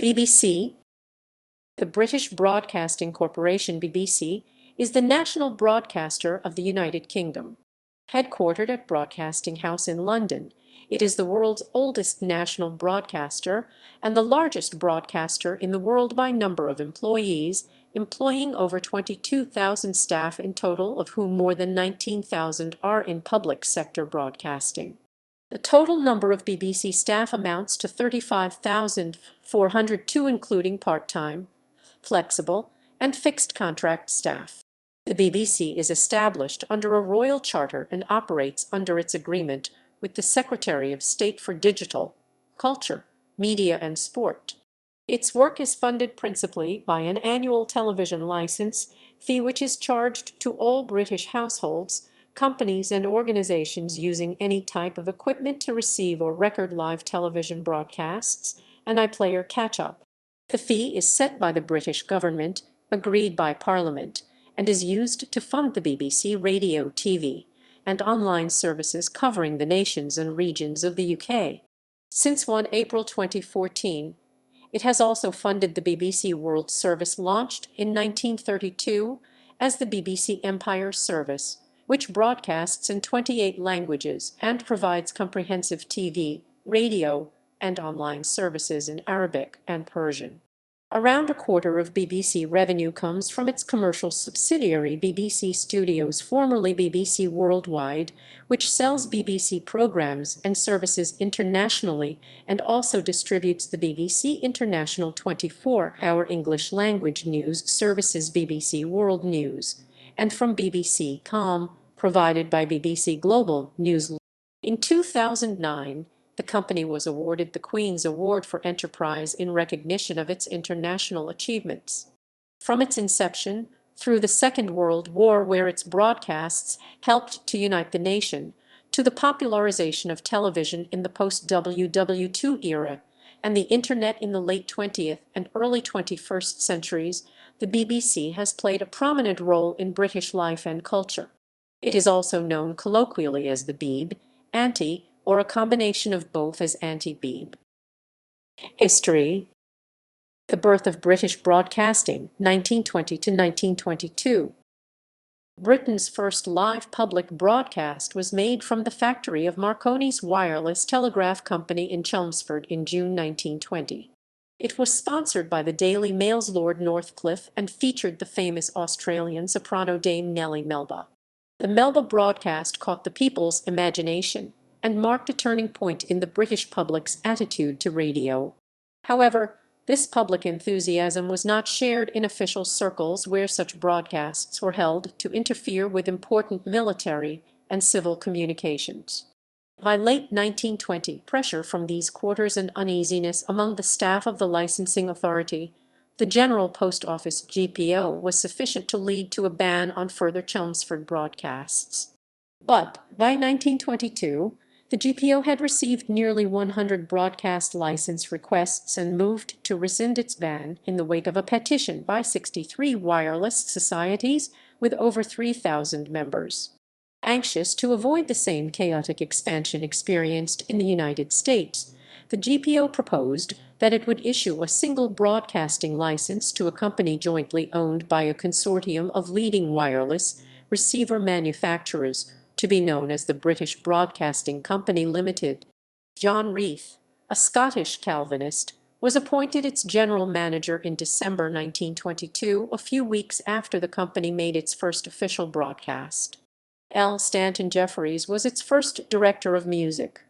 BBC. The British Broadcasting Corporation (BBC) is the national broadcaster of the United Kingdom. Headquartered at Broadcasting House in London, it is the world's oldest national broadcaster and the largest broadcaster in the world by number of employees, employing over 22,000 staff in total, of whom more than 19,000 are in public sector broadcasting. The total number of BBC staff amounts to 35,402, including part-time, flexible, and fixed contract staff. The BBC is established under a royal charter and operates under its agreement with the Secretary of State for Digital, Culture, Media and Sport. Its work is funded principally by an annual television license fee which is charged to all British households, companies and organizations using any type of equipment to receive or record live television broadcasts, and iPlayer catch-up. The fee is set by the British government, agreed by Parliament, and is used to fund the BBC Radio, TV, and online services covering the nations and regions of the UK. Since 1 April 2014, it has also funded the BBC World Service, launched in 1932 as the BBC Empire Service, which broadcasts in 28 languages and provides comprehensive TV, radio, and online services in Arabic and Persian. Around a quarter of BBC revenue comes from its commercial subsidiary BBC Studios, formerly BBC Worldwide, which sells BBC programs and services internationally and also distributes the BBC International 24-hour English language news services BBC World News, and from BBC Com, provided by BBC Global News Ltd. In 2009, the company was awarded the Queen's Award for Enterprise in recognition of its international achievements. From its inception through the Second World War, where its broadcasts helped to unite the nation, to the popularisation of television in the post-World War II era and the Internet in the late 20th and early 21st centuries, the BBC has played a prominent role in British life and culture. It is also known colloquially as the Beeb, Auntie, or a combination of both as Auntie Beeb. History. The birth of British broadcasting, 1920 to 1922. Britain's first live public broadcast was made from the factory of Marconi's Wireless Telegraph Company in Chelmsford in June 1920. It was sponsored by the Daily Mail's Lord Northcliffe and featured the famous Australian soprano Dame Nellie Melba. The Melba broadcast caught the people's imagination and marked a turning point in the British public's attitude to radio. However, this public enthusiasm was not shared in official circles where such broadcasts were held to interfere with important military and civil communications. By late 1920, pressure from these quarters and uneasiness among the staff of the licensing authority, the General Post Office (GPO), was sufficient to lead to a ban on further Chelmsford broadcasts. But by 1922, the GPO had received nearly 100 broadcast license requests and moved to rescind its ban in the wake of a petition by 63 wireless societies with over 3,000 members. Anxious to avoid the same chaotic expansion experienced in the United States, the GPO proposed that it would issue a single broadcasting license to a company jointly owned by a consortium of leading wireless receiver manufacturers, to be known as the British Broadcasting Company Limited. John Reith, a Scottish Calvinist, was appointed its general manager in December 1922, a few weeks after the company made its first official broadcast. L. Stanton Jeffries was its first director of music.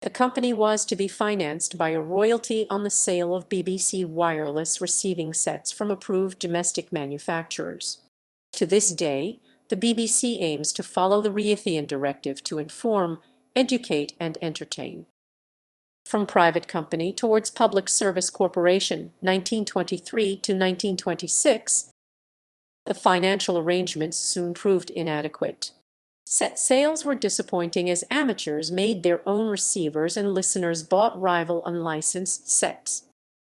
The company was to be financed by a royalty on the sale of BBC wireless receiving sets from approved domestic manufacturers. To this day, the BBC aims to follow the Reithian directive to inform, educate, and entertain. From private company towards public service corporation, 1923 to 1926, the financial arrangements soon proved inadequate. Set sales were disappointing as amateurs made their own receivers and listeners bought rival unlicensed sets.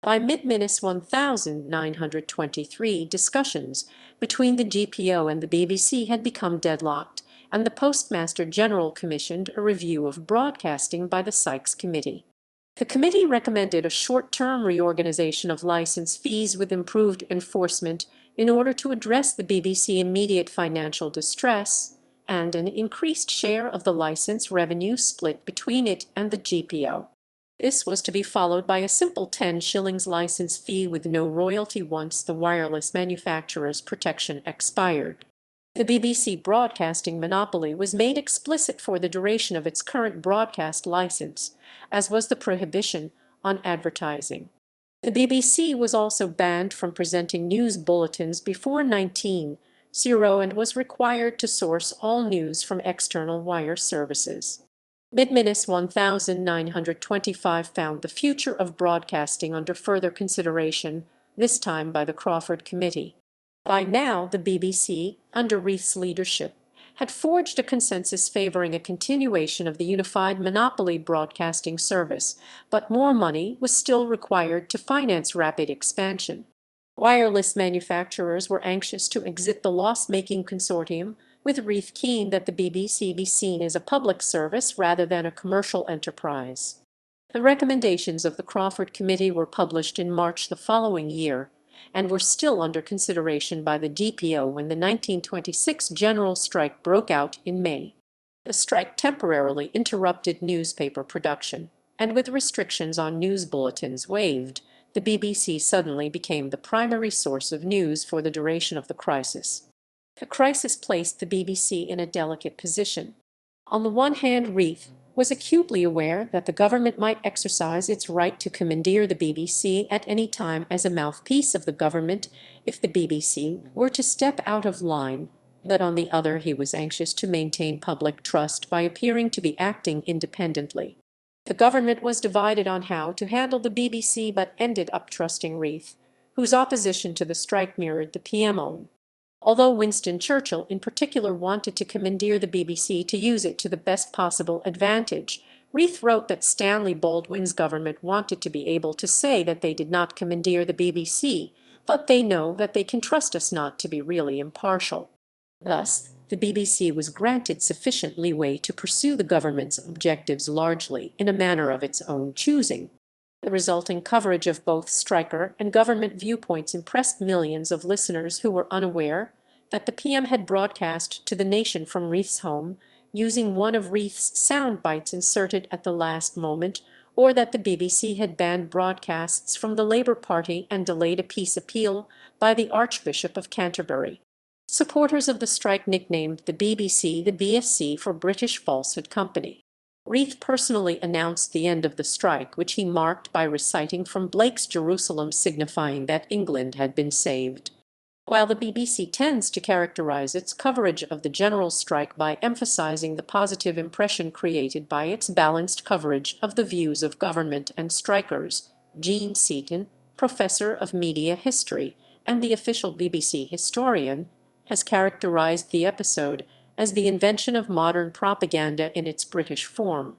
By mid-1923, discussions between the GPO and the BBC had become deadlocked, and the Postmaster General commissioned a review of broadcasting by the Sykes Committee. The committee recommended a short-term reorganization of license fees with improved enforcement in order to address the BBC immediate financial distress, and an increased share of the license revenue split between it and the GPO. This was to be followed by a simple 10 shillings license fee with no royalty once the wireless manufacturer's protection expired. The BBC broadcasting monopoly was made explicit for the duration of its current broadcast license, as was the prohibition on advertising. The BBC was also banned from presenting news bulletins before 1900 and was required to source all news from external wire services. Mid-Minus 1925 found the future of broadcasting under further consideration, this time by the Crawford Committee. By now, the BBC, under Reith's leadership, had forged a consensus favoring a continuation of the unified monopoly broadcasting service, but more money was still required to finance rapid expansion. Wireless manufacturers were anxious to exit the loss-making consortium, with Reith keen that the BBC be seen as a public service rather than a commercial enterprise. The recommendations of the Crawford Committee were published in March the following year, and were still under consideration by the GPO when the 1926 general strike broke out in May. The strike temporarily interrupted newspaper production, and with restrictions on news bulletins waived, the BBC suddenly became the primary source of news for the duration of the crisis. The crisis placed the BBC in a delicate position. On the one hand, Reith was acutely aware that the government might exercise its right to commandeer the BBC at any time as a mouthpiece of the government if the BBC were to step out of line, but on the other he was anxious to maintain public trust by appearing to be acting independently. The government was divided on how to handle the BBC, but ended up trusting Reith, whose opposition to the strike mirrored the PMO. Although Winston Churchill in particular wanted to commandeer the BBC to use it to the best possible advantage, Reith wrote that Stanley Baldwin's government wanted to be able to say that they did not commandeer the BBC, but they know that they can trust us not to be really impartial. Thus, the BBC was granted sufficient leeway to pursue the government's objectives largely in a manner of its own choosing. The resulting coverage of both striker and government viewpoints impressed millions of listeners who were unaware that the PM had broadcast to the nation from Reith's home, using one of Reith's sound bites inserted at the last moment, or that the BBC had banned broadcasts from the Labour Party and delayed a peace appeal by the Archbishop of Canterbury. Supporters of the strike nicknamed the BBC the BFC for British Falsehood Company. Reith personally announced the end of the strike, which he marked by reciting from Blake's Jerusalem, signifying that England had been saved. While the BBC tends to characterize its coverage of the general strike by emphasizing the positive impression created by its balanced coverage of the views of government and strikers, Jean Seaton, professor of media history and the official BBC historian, has characterized the episode as the invention of modern propaganda in its British form.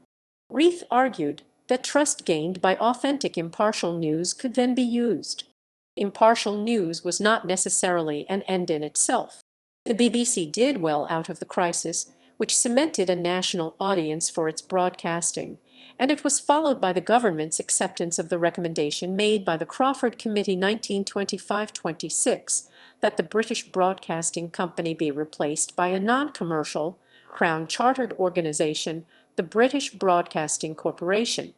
Reith argued that trust gained by authentic impartial news could then be used. Impartial news was not necessarily an end in itself. The BBC did well out of the crisis, which cemented a national audience for its broadcasting, and it was followed by the government's acceptance of the recommendation made by the Crawford Committee 1925-26 that the British Broadcasting Company be replaced by a non-commercial, Crown-chartered organization, the British Broadcasting Corporation.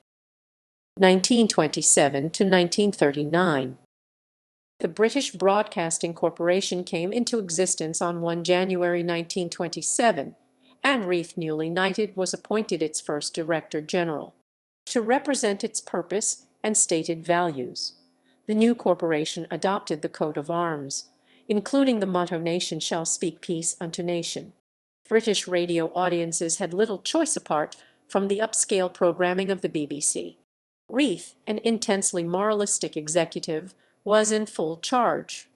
1927 to 1939. The British Broadcasting Corporation came into existence on 1 January 1927, and Reith, newly knighted, was appointed its first Director General, to represent its purpose and stated values. The new corporation adopted the coat of arms, including the motto "Nation shall speak peace unto nation." British radio audiences had little choice apart from the upscale programming of the BBC. Reith, an intensely moralistic executive, was in full charge.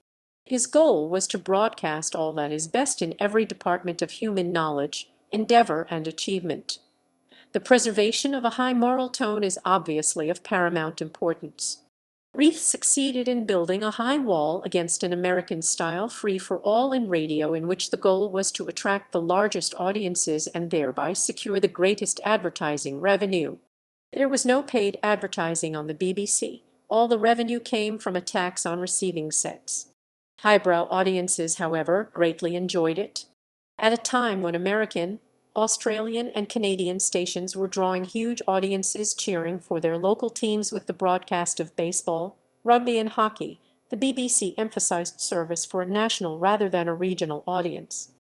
His goal was to broadcast all that is best in every department of human knowledge, endeavor, and achievement. The preservation of a high moral tone is obviously of paramount importance. Reith succeeded in building a high wall against an American style free for all in radio, in which the goal was to attract the largest audiences and thereby secure the greatest advertising revenue. There was no paid advertising on the BBC. All the revenue came from a tax on receiving sets. Highbrow audiences, however, greatly enjoyed it. At a time when American, Australian, and Canadian stations were drawing huge audiences cheering for their local teams with the broadcast of baseball, rugby, and hockey, the BBC emphasized service for a national rather than a regional audience.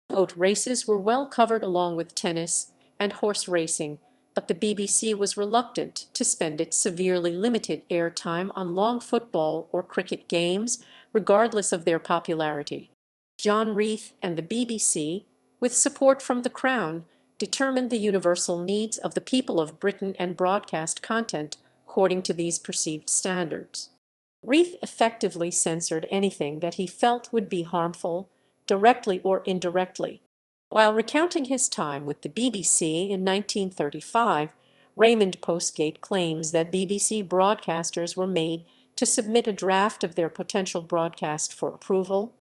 Boat races were well covered along with tennis and horse racing, but the BBC was reluctant to spend its severely limited airtime on long football or cricket games, regardless of their popularity. John Reith and the BBC, with support from the Crown, determined the universal needs of the people of Britain and broadcast content according to these perceived standards. Reith effectively censored anything that he felt would be harmful, directly or indirectly. While recounting his time with the BBC in 1935, Raymond Postgate claims that BBC broadcasters were made to submit a draft of their potential broadcast for approval.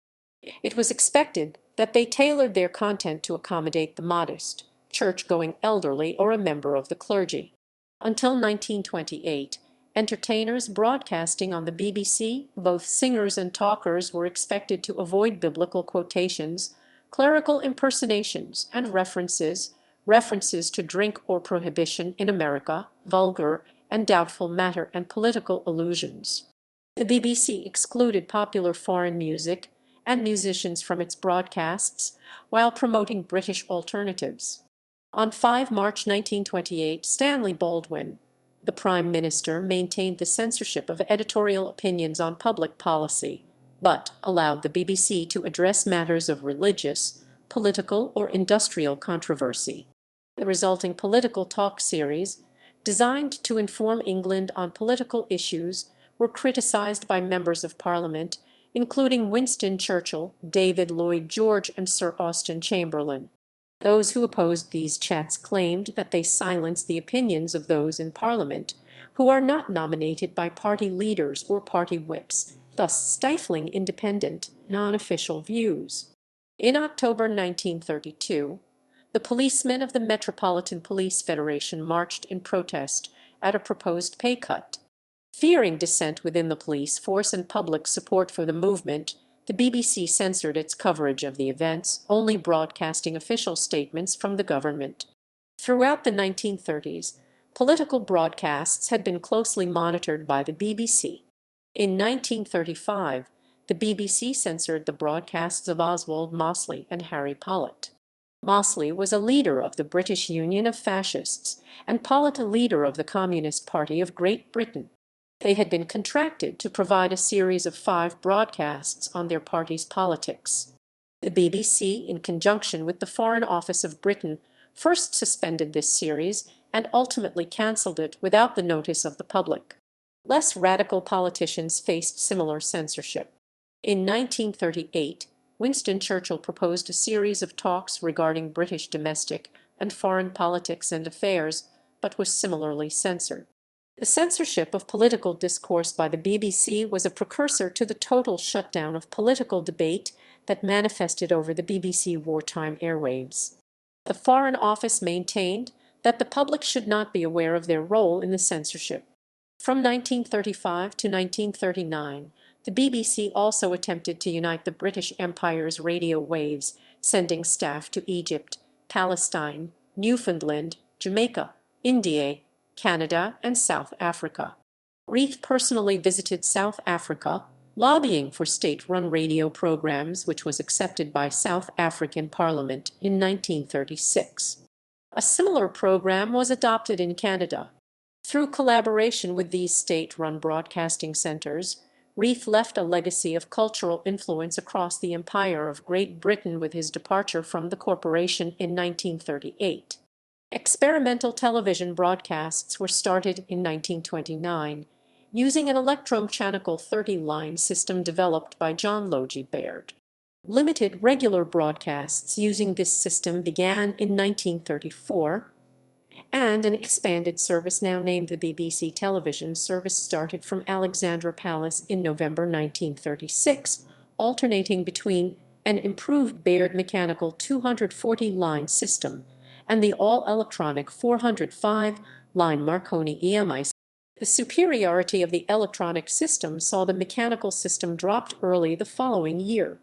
It was expected that they tailored their content to accommodate the modest, church-going elderly or a member of the clergy. Until 1928, entertainers broadcasting on the BBC, both singers and talkers, were expected to avoid biblical quotations, clerical impersonations, and references to drink or prohibition in America, vulgar and doubtful matter, and political allusions. The BBC excluded popular foreign music and musicians from its broadcasts while promoting British alternatives. On 5 March 1928, Stanley Baldwin, the Prime Minister, maintained the censorship of editorial opinions on public policy, but allowed the BBC to address matters of religious, political, or industrial controversy. The resulting political talk series, designed to inform England on political issues, were criticized by members of Parliament, including Winston Churchill, David Lloyd George, and Sir Austen Chamberlain. Those who opposed these chats claimed that they silenced the opinions of those in Parliament who are not nominated by party leaders or party whips, thus stifling independent, non-official views. In October 1932, the policemen of the Metropolitan Police Federation marched in protest at a proposed pay cut. Fearing dissent within the police force and public support for the movement, the BBC censored its coverage of the events, only broadcasting official statements from the government. Throughout the 1930s, political broadcasts had been closely monitored by the BBC. In 1935, the BBC censored the broadcasts of Oswald Mosley and Harry Pollitt. Mosley was a leader of the British Union of Fascists, and Pollitt a leader of the Communist Party of Great Britain. They had been contracted to provide a series of 5 broadcasts on their party's politics. The BBC, in conjunction with the Foreign Office of Britain, first suspended this series and ultimately cancelled it without the notice of the public. Less radical politicians faced similar censorship. In 1938, Winston Churchill proposed a series of talks regarding British domestic and foreign politics and affairs, but was similarly censored. The censorship of political discourse by the BBC was a precursor to the total shutdown of political debate that manifested over the BBC wartime airwaves. The Foreign Office maintained that the public should not be aware of their role in the censorship. From 1935 to 1939, the BBC also attempted to unite the British Empire's radio waves, sending staff to Egypt, Palestine, Newfoundland, Jamaica, India, Canada, and South Africa. Reith personally visited South Africa, lobbying for state-run radio programs, which was accepted by South African Parliament in 1936. A similar program was adopted in Canada. Through collaboration with these state-run broadcasting centers, Reith left a legacy of cultural influence across the Empire of Great Britain with his departure from the corporation in 1938. Experimental television broadcasts were started in 1929, using an electromechanical 30-line system developed by John Logie Baird. Limited regular broadcasts using this system began in 1934, and an expanded service now named the BBC Television Service started from Alexandra Palace in November 1936, alternating between an improved Baird mechanical 240-line system and the all-electronic 405 line Marconi EMI. The superiority of the electronic system saw the mechanical system dropped early the following year.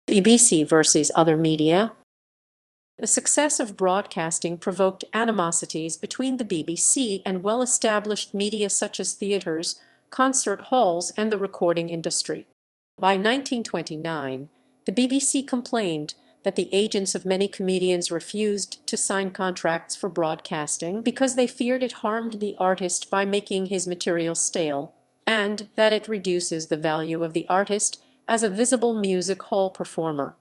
BBC versus other media. The success of broadcasting provoked animosities between the BBC and well-established media such as theatres, concert halls, and the recording industry. By 1929, the BBC complained that the agents of many comedians refused to sign contracts for broadcasting because they feared it harmed the artist by making his material stale, and that it reduces the value of the artist as a visible music hall performer.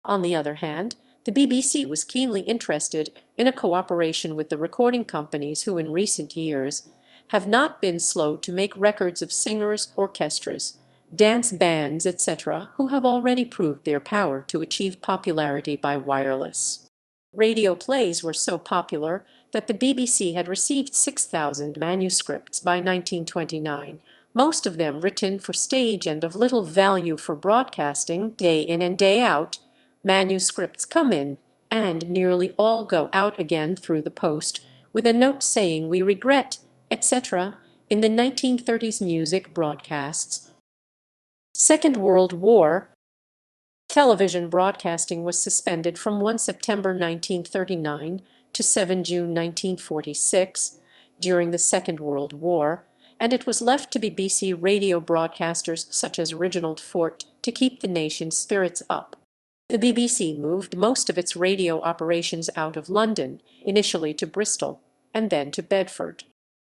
On the other hand, the BBC was keenly interested in a cooperation with the recording companies who in recent years have not been slow to make records of singers, orchestras, dance bands, etc., who have already proved their power to achieve popularity by wireless. Radio plays were so popular that the BBC had received 6,000 manuscripts by 1929, most of them written for stage and of little value for broadcasting. Day in and day out, manuscripts come in, and nearly all go out again through the post, with a note saying "we regret," etc. In the 1930s music broadcasts. Second World War. Television broadcasting was suspended from 1 September 1939 to 7 June 1946 during the Second World War, and it was left to BBC radio broadcasters such as Reginald Fort to keep the nation's spirits up. The BBC moved most of its radio operations out of London, initially to Bristol, and then to Bedford.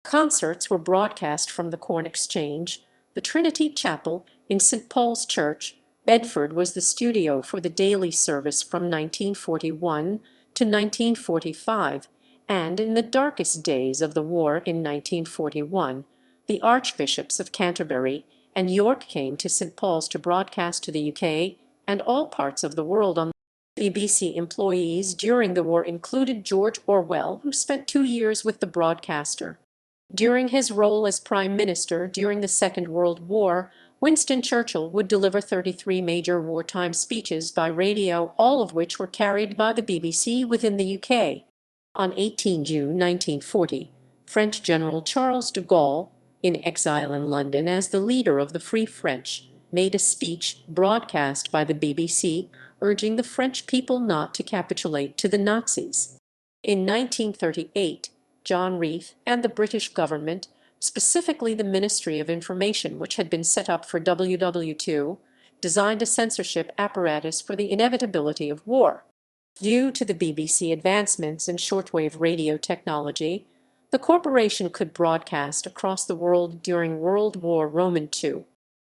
Concerts were broadcast from the Corn Exchange, the Trinity Chapel in St. Paul's Church. Bedford was the studio for the daily service from 1941 to 1945, and in the darkest days of the war in 1941, the Archbishops of Canterbury and York came to St. Paul's to broadcast to the UK and all parts of the world on BBC. Employees during the war included George Orwell, who spent 2 years with the broadcaster. During his role as Prime Minister during the Second World War, Winston Churchill would deliver 33 major wartime speeches by radio, all of which were carried by the BBC within the UK. On 18 June 1940, French General Charles de Gaulle, in exile in London as the leader of the Free French, made a speech broadcast by the BBC urging the French people not to capitulate to the Nazis. In 1938, John Reith and the British government, specifically the Ministry of Information, which had been set up for WW2, designed a censorship apparatus for the inevitability of war. Due to the BBC advancements in shortwave radio technology, the corporation could broadcast across the world during World War II.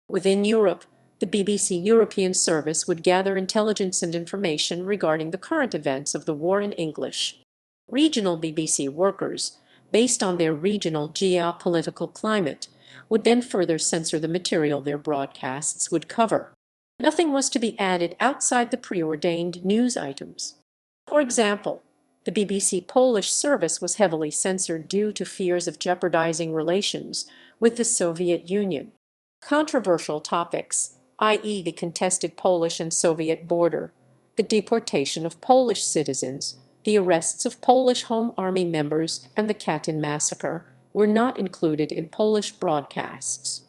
Within Europe, the BBC European Service would gather intelligence and information regarding the current events of the war in English. Regional BBC workers, based on their regional geopolitical climate, would then further censor the material their broadcasts would cover. Nothing was to be added outside the preordained news items. For example, the BBC Polish service was heavily censored due to fears of jeopardizing relations with the Soviet Union. Controversial topics, i.e. the contested Polish and Soviet border, the deportation of Polish citizens, the arrests of Polish Home Army members, and the Katyn massacre, were not included in Polish broadcasts.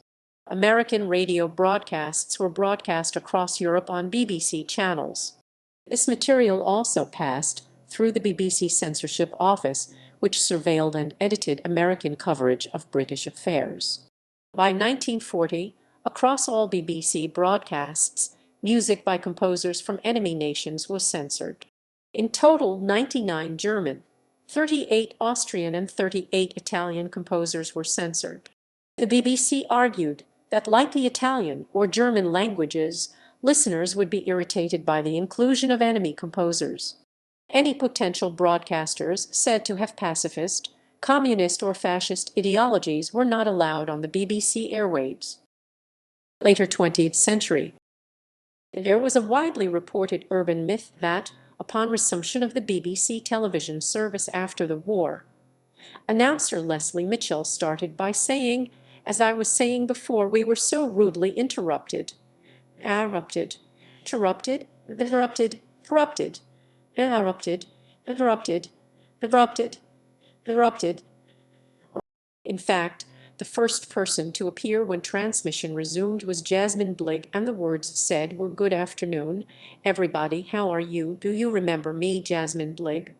American radio broadcasts were broadcast across Europe on BBC channels. This material also passed through the BBC Censorship Office, which surveilled and edited American coverage of British affairs. By 1940, across all BBC broadcasts, music by composers from enemy nations was censored. In total, 99 German, 38 Austrian, and 38 Italian composers were censored. The BBC argued that, like the Italian or German languages, listeners would be irritated by the inclusion of enemy composers. Any potential broadcasters said to have pacifist, communist, or fascist ideologies were not allowed on the BBC airwaves. Later 20th century. There was a widely reported urban myth that, upon resumption of the BBC television service after the war, announcer Leslie Mitchell started by saying, "As I was saying before, we were so rudely interrupted. Interrupted, interrupted, interrupted, interrupted, interrupted, interrupted, interrupted, interrupted, In fact, the first person to appear when transmission resumed was Jasmine Blake, and the words said were, "Good afternoon, everybody, how are you? Do you remember me, Jasmine Blake?"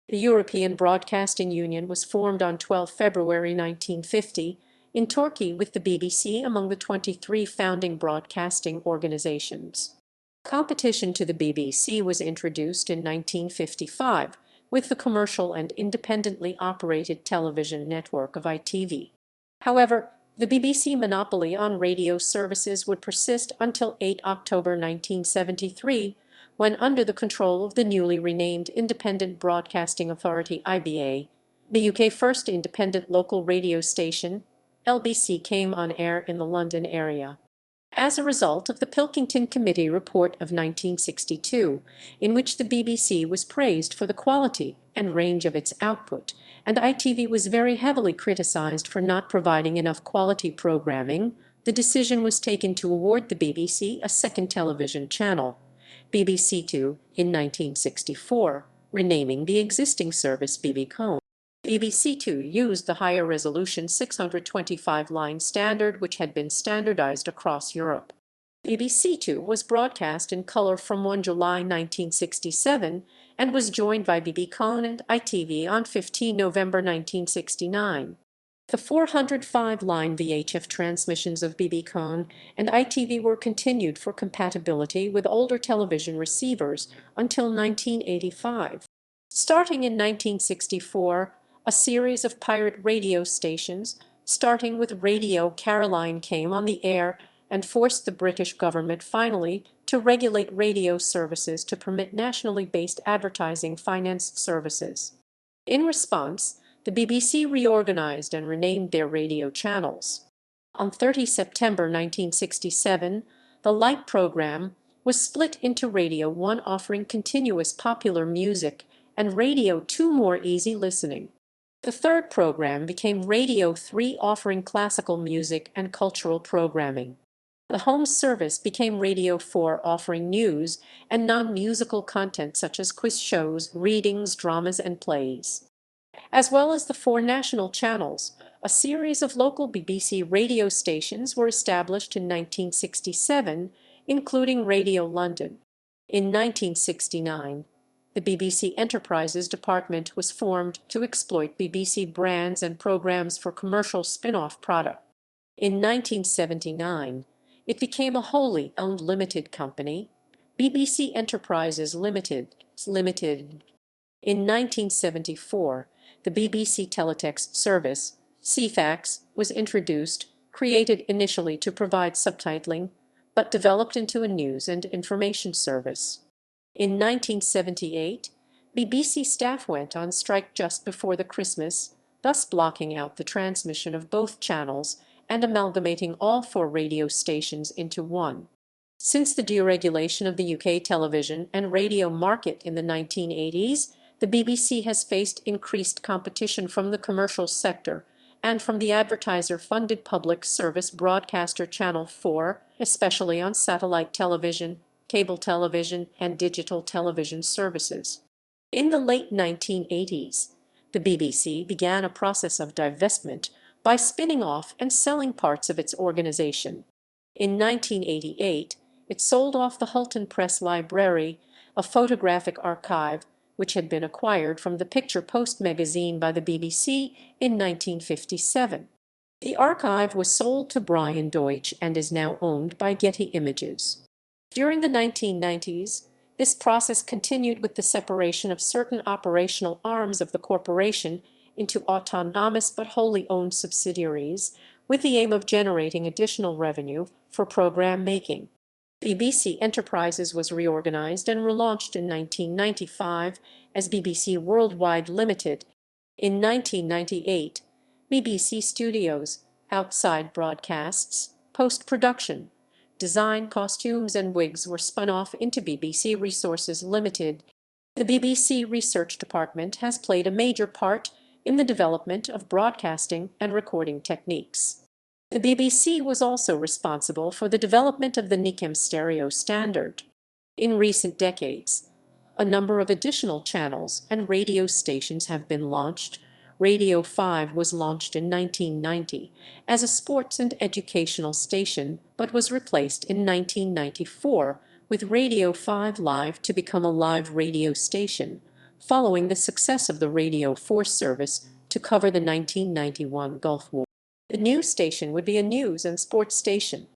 The European Broadcasting Union was formed on 12 February 1950 in Turkey, with the BBC among the 23 founding broadcasting organizations. Competition to the BBC was introduced in 1955 with the commercial and independently operated television network of ITV. However, the BBC monopoly on radio services would persist until 8 October 1973, when, under the control of the newly renamed Independent Broadcasting Authority (IBA), the UK's first independent local radio station, LBC, came on air in the London area. As a result of the Pilkington Committee report of 1962, in which the BBC was praised for the quality and range of its output, and ITV was very heavily criticised for not providing enough quality programming, the decision was taken to award the BBC a second television channel, BBC Two, in 1964, renaming the existing service BBC. BBC Two used the higher resolution 625-line standard, which had been standardized across Europe. BBC Two was broadcast in color from 1 July 1967 and was joined by BBC and ITV on 15 November 1969. The 405-line VHF transmissions of BBC and ITV were continued for compatibility with older television receivers until 1985. Starting in 1964, a series of pirate radio stations, starting with Radio Caroline, came on the air and forced the British government finally to regulate radio services to permit nationally based advertising-financed services. In response, the BBC reorganized and renamed their radio channels. On 30 September 1967, the Light program was split into Radio 1 offering continuous popular music and Radio 2 more easy listening. The third program became Radio 3 offering classical music and cultural programming. The home service became Radio 4 offering news and non-musical content such as quiz shows, readings, dramas, and plays. As well as the 4 national channels, a series of local BBC radio stations were established in 1967, including Radio London. In 1969, the BBC Enterprises Department was formed to exploit BBC brands and programs for commercial spin-off product. In 1979, it became a wholly owned limited company, BBC Enterprises Limited. In 1974, the BBC Teletext Service, CFAX, was introduced, created initially to provide subtitling, but developed into a news and information service. In 1978, BBC staff went on strike just before the Christmas, thus blocking out the transmission of both channels and amalgamating all 4 radio stations into one. Since the deregulation of the UK television and radio market in the 1980s, the BBC has faced increased competition from the commercial sector and from the advertiser-funded public service broadcaster Channel 4, especially on satellite television, cable television, and digital television services. In the late 1980s, the BBC began a process of divestment by spinning off and selling parts of its organization. In 1988, it sold off the Hulton Press Library, a photographic archive which had been acquired from the Picture Post magazine by the BBC in 1957. The archive was sold to Brian Deutsch and is now owned by Getty Images. During the 1990s, this process continued with the separation of certain operational arms of the corporation into autonomous but wholly owned subsidiaries, with the aim of generating additional revenue for program making. BBC Enterprises was reorganized and relaunched in 1995 as BBC Worldwide Limited. In 1998, BBC Studios, outside broadcasts, post-production, design, costumes, and wigs were spun off into BBC Resources Limited. The BBC Research Department has played a major part in the development of broadcasting and recording techniques. The BBC was also responsible for the development of the NICM stereo standard. In recent decades, a number of additional channels and radio stations have been launched, Radio 5 was launched in 1990 as a sports and educational station, but was replaced in 1994 with Radio 5 Live to become a live radio station, following the success of the Radio 4 service to cover the 1991 Gulf War. The new station would be a news and sports station.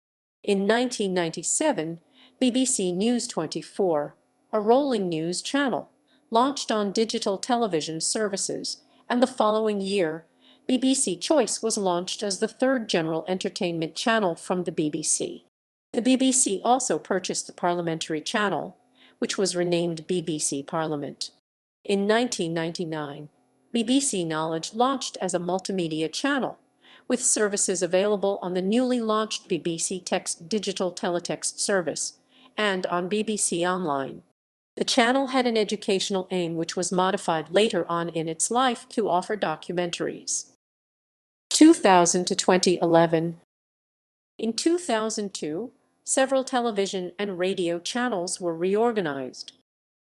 In 1997, BBC News 24, a rolling news channel, launched on digital television services, and the following year, BBC Choice was launched as the third general entertainment channel from the BBC. The BBC also purchased the Parliamentary Channel, which was renamed BBC Parliament. In 1999, BBC Knowledge launched as a multimedia channel, with services available on the newly launched BBC Text digital teletext service and on BBC Online. The channel had an educational aim which was modified later on in its life to offer documentaries. 2000 to 2011. In 2002, several television and radio channels were reorganized.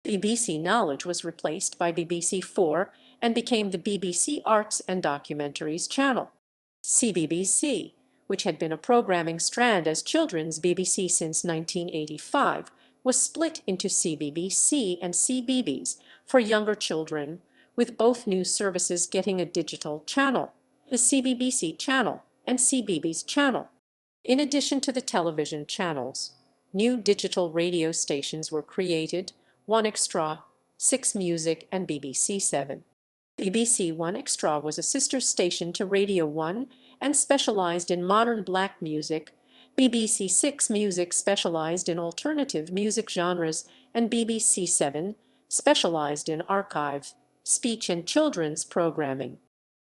BBC Knowledge was replaced by BBC 4 and became the BBC Arts and Documentaries channel. CBBC, which had been a programming strand as children's BBC since 1985, was split into CBBC and CBeebies for younger children, with both news services getting a digital channel, the CBBC channel and CBeebies channel. In addition to the television channels, new digital radio stations were created: 1 Extra, 6 Music, and BBC 7. BBC 1 Extra was a sister station to Radio 1 and specialized in modern black music. BBC 6 Music specialized in alternative music genres, and BBC 7 specialized in archive, speech, and children's programming.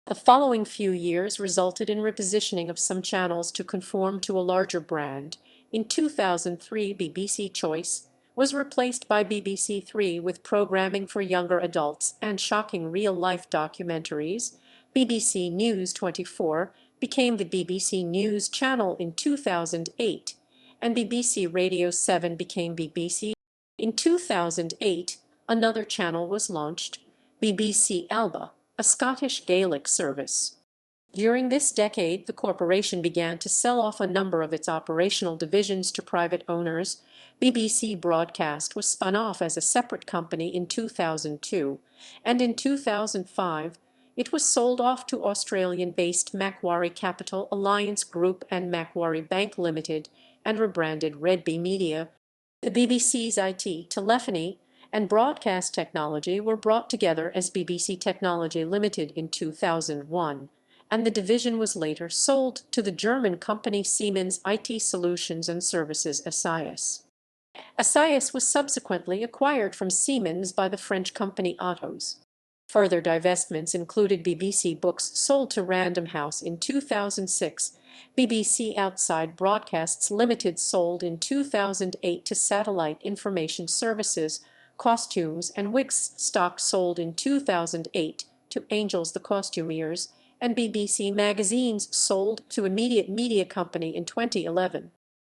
The following few years resulted in repositioning of some channels to conform to a larger brand. In 2003, BBC Choice was replaced by BBC 3 with programming for younger adults and shocking real-life documentaries. BBC News 24 became the BBC News channel in 2008, and BBC Radio 7 became BBC. In 2008, another channel was launched, BBC Alba, a Scottish Gaelic service. During this decade, the corporation began to sell off a number of its operational divisions to private owners. BBC Broadcast was spun off as a separate company in 2002, and in 2005, it was sold off to Australian-based Macquarie Capital Alliance Group and Macquarie Bank Limited and rebranded Red Bee Media. The BBC's IT, telephony, and broadcast technology were brought together as BBC Technology Limited in 2001, and the division was later sold to the German company Siemens IT Solutions and Services SIS. SIS was subsequently acquired from Siemens by the French company Atos. Further divestments included BBC Books sold to Random House in 2006, BBC Outside Broadcasts Limited sold in 2008 to Satellite Information Services, Costumes and Wigs stock sold in 2008 to Angels the Costumiers, and BBC Magazines sold to Immediate Media Company in 2011.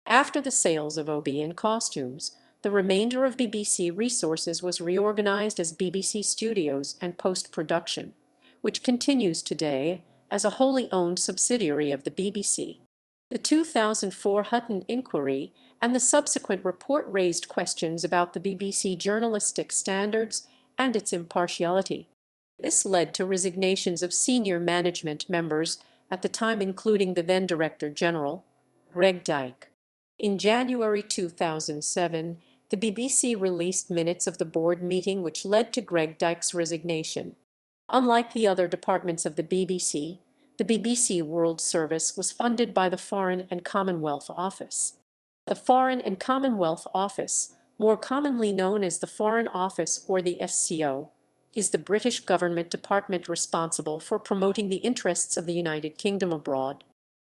After the sales of OB and Costumes, the remainder of BBC Resources was reorganized as BBC Studios and Post-Production, which continues today as a wholly owned subsidiary of the BBC. The 2004 Hutton inquiry and the subsequent report raised questions about the BBC journalistic standards and its impartiality. This led to resignations of senior management members at the time, including the then Director General, Greg Dyke. In January 2007, the BBC released minutes of the board meeting which led to Greg Dyke's resignation. Unlike the other departments of the BBC World Service was funded by the Foreign and Commonwealth Office. The Foreign and Commonwealth Office, more commonly known as the Foreign Office or the FCO, is the British government department responsible for promoting the interests of the United Kingdom abroad.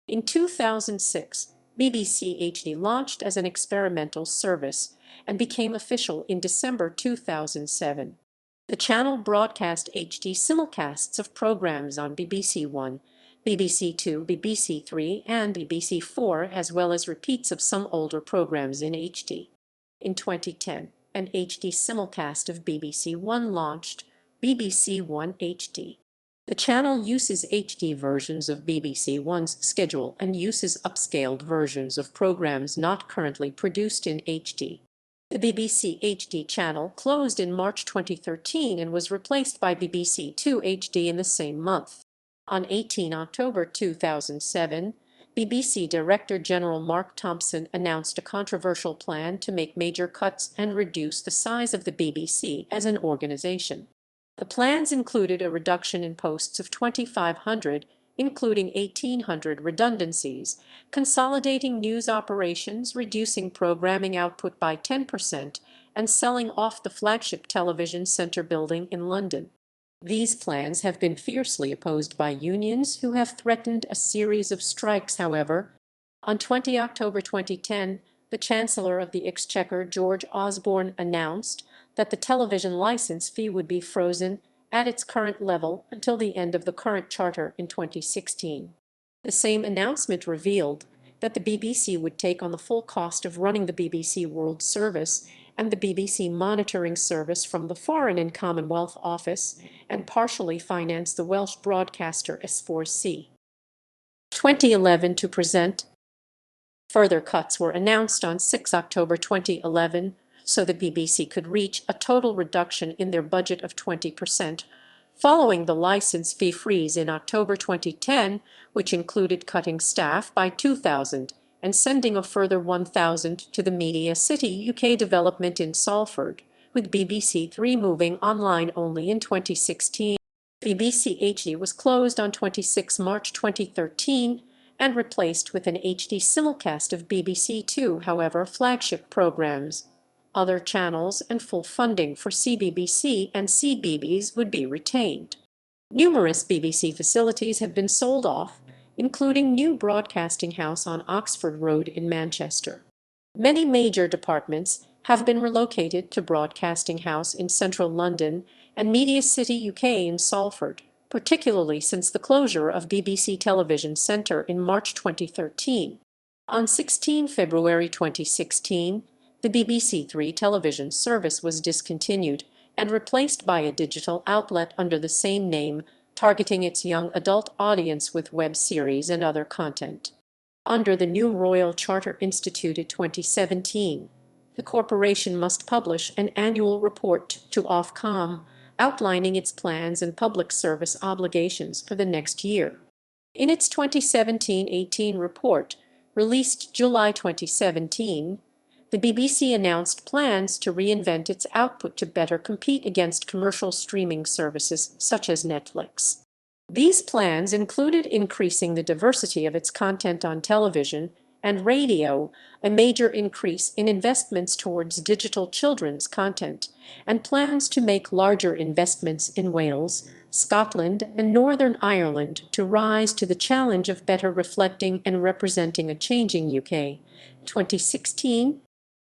In 2006, BBC HD launched as an experimental service and became official in December 2007. The channel broadcast HD simulcasts of programs on BBC One, BBC Two, BBC Three, and BBC Four, as well as repeats of some older programs in HD. In 2010, an HD simulcast of BBC One launched, BBC One HD. The channel uses HD versions of BBC One's schedule and uses upscaled versions of programs not currently produced in HD. The BBC HD channel closed in March 2013 and was replaced by BBC Two HD in the same month. On 18 October 2007, BBC Director General Mark Thompson announced a controversial plan to make major cuts and reduce the size of the BBC as an organization. The plans included a reduction in posts of 2,500, including 1,800 redundancies, consolidating news operations, reducing programming output by 10%, and selling off the flagship television centre building in London. These plans have been fiercely opposed by unions who have threatened a series of strikes, however. On 20 October 2010, the Chancellor of the Exchequer, George Osborne, announced that the television license fee would be frozen at its current level until the end of the current charter in 2016. The same announcement revealed that the BBC would take on the full cost of running the BBC World Service and the BBC Monitoring Service from the Foreign and Commonwealth Office, and partially finance the Welsh broadcaster S4C. 2011 to present. Further cuts were announced on 6 October 2011, so the BBC could reach a total reduction in their budget of 20%, following the license fee freeze in October 2010, which included cutting staff by 2,000 and sending a further 1,000 to the Media City UK development in Salford, with BBC Three moving online only in 2016. BBC HD was closed on 26 March 2013 and replaced with an HD simulcast of BBC Two, however, flagship programs. Other channels and full funding for CBBC and CBeebies would be retained. Numerous BBC facilities have been sold off, including New Broadcasting House on Oxford Road in Manchester. Many major departments have been relocated to Broadcasting House in central London and Media City UK in Salford, particularly since the closure of BBC Television Centre in March 2013. On 16 February 2016, the BBC Three television service was discontinued and replaced by a digital outlet under the same name, targeting its young adult audience with web series and other content. Under the new Royal Charter instituted 2017, the corporation must publish an annual report to Ofcom outlining its plans and public service obligations for the next year. In its 2017-18 report, released July 2017, the BBC announced plans to reinvent its output to better compete against commercial streaming services such as Netflix. These plans included increasing the diversity of its content on television and radio, a major increase in investments towards digital children's content, and plans to make larger investments in Wales, Scotland, and Northern Ireland to rise to the challenge of better reflecting and representing a changing UK. 2016,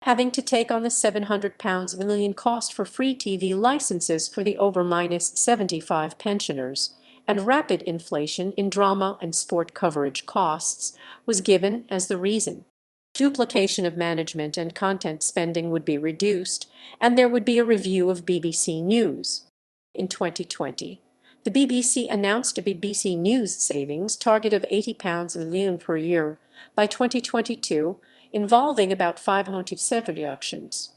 having to take on the £700 million cost for free TV licenses for the over -75 pensioners, and rapid inflation in drama and sport coverage costs was given as the reason. Duplication of management and content spending would be reduced, and there would be a review of BBC News. In 2020, the BBC announced a BBC News savings target of £80 million per year by 2022, involving about 507 reductions.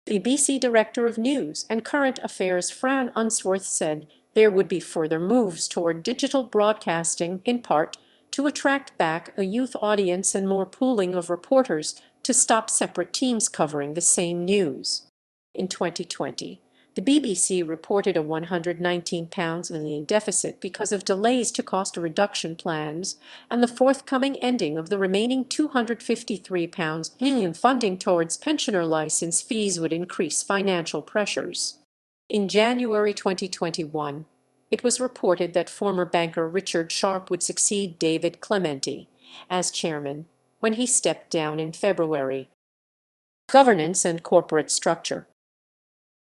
BBC Director of News and Current Affairs Fran Unsworth said there would be further moves toward digital broadcasting, in part to attract back a youth audience and more pooling of reporters to stop separate teams covering the same news. In 2020, the BBC reported a £119 million deficit because of delays to cost reduction plans and the forthcoming ending of the remaining £253 million funding towards pensioner license fees would increase financial pressures. In January 2021, it was reported that former banker Richard Sharp would succeed David Clementi as chairman when he stepped down in February. Governance and corporate structure.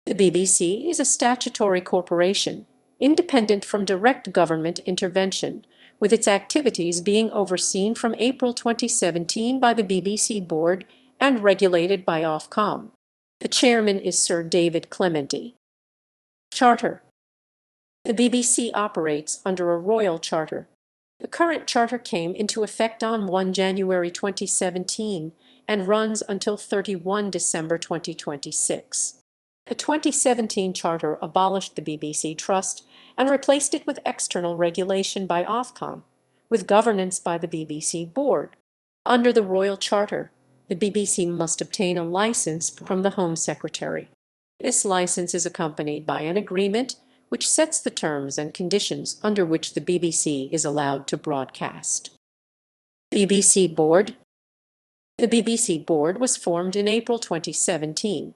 The BBC is a statutory corporation, independent from direct government intervention, with its activities being overseen from April 2017 by the BBC Board and regulated by Ofcom. The chairman is Sir David Clementi. Charter. The BBC operates under a royal charter. The current charter came into effect on 1 January 2017 and runs until 31 December 2026. The 2017 charter abolished the BBC Trust and replaced it with external regulation by Ofcom, with governance by the BBC Board. Under the Royal Charter, the BBC must obtain a license from the Home Secretary. This license is accompanied by an agreement which sets the terms and conditions under which the BBC is allowed to broadcast. BBC Board. The BBC Board was formed in April 2017.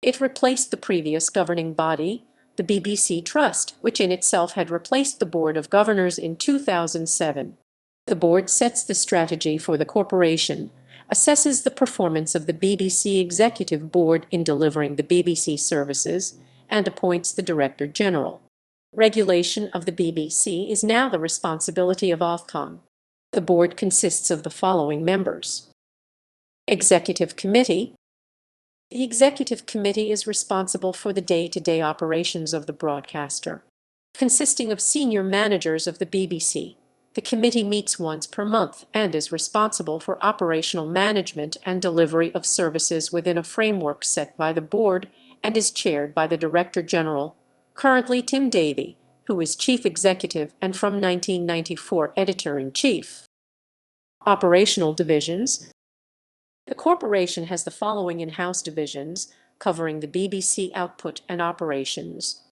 It replaced the previous governing body, the BBC Trust, which in itself had replaced the Board of Governors in 2007. The board sets the strategy for the corporation, assesses the performance of the BBC Executive Board in delivering the BBC services, and appoints the Director General. Regulation of the BBC is now the responsibility of Ofcom. The board consists of the following members. Executive Committee. The Executive Committee is responsible for the day-to-day operations of the broadcaster. Consisting of senior managers of the BBC, the committee meets once per month and is responsible for operational management and delivery of services within a framework set by the board and is chaired by the Director General, currently Tim Davie, who is Chief Executive and from 1994 Editor-in-Chief. Operational divisions. The corporation has the following in-house divisions, covering the BBC output and operations.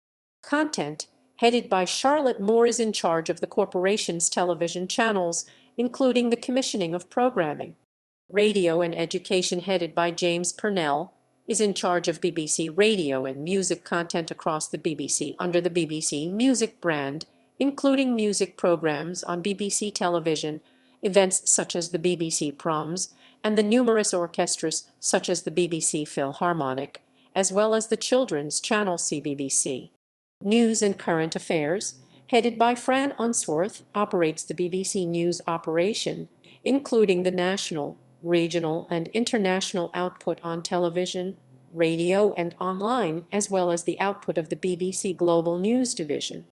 Content, headed by Charlotte Moore, is in charge of the corporation's television channels, including the commissioning of programming. Radio and Education, headed by James Purnell, is in charge of BBC radio and music content across the BBC under the BBC Music brand, including music programs on BBC television, events such as the BBC Proms, and the numerous orchestras such as the BBC Philharmonic, as well as the children's channel CBBC. News and Current Affairs, headed by Fran Unsworth, operates the BBC News operation, including the national, regional, and international output on television, radio, and online, as well as the output of the BBC Global News division.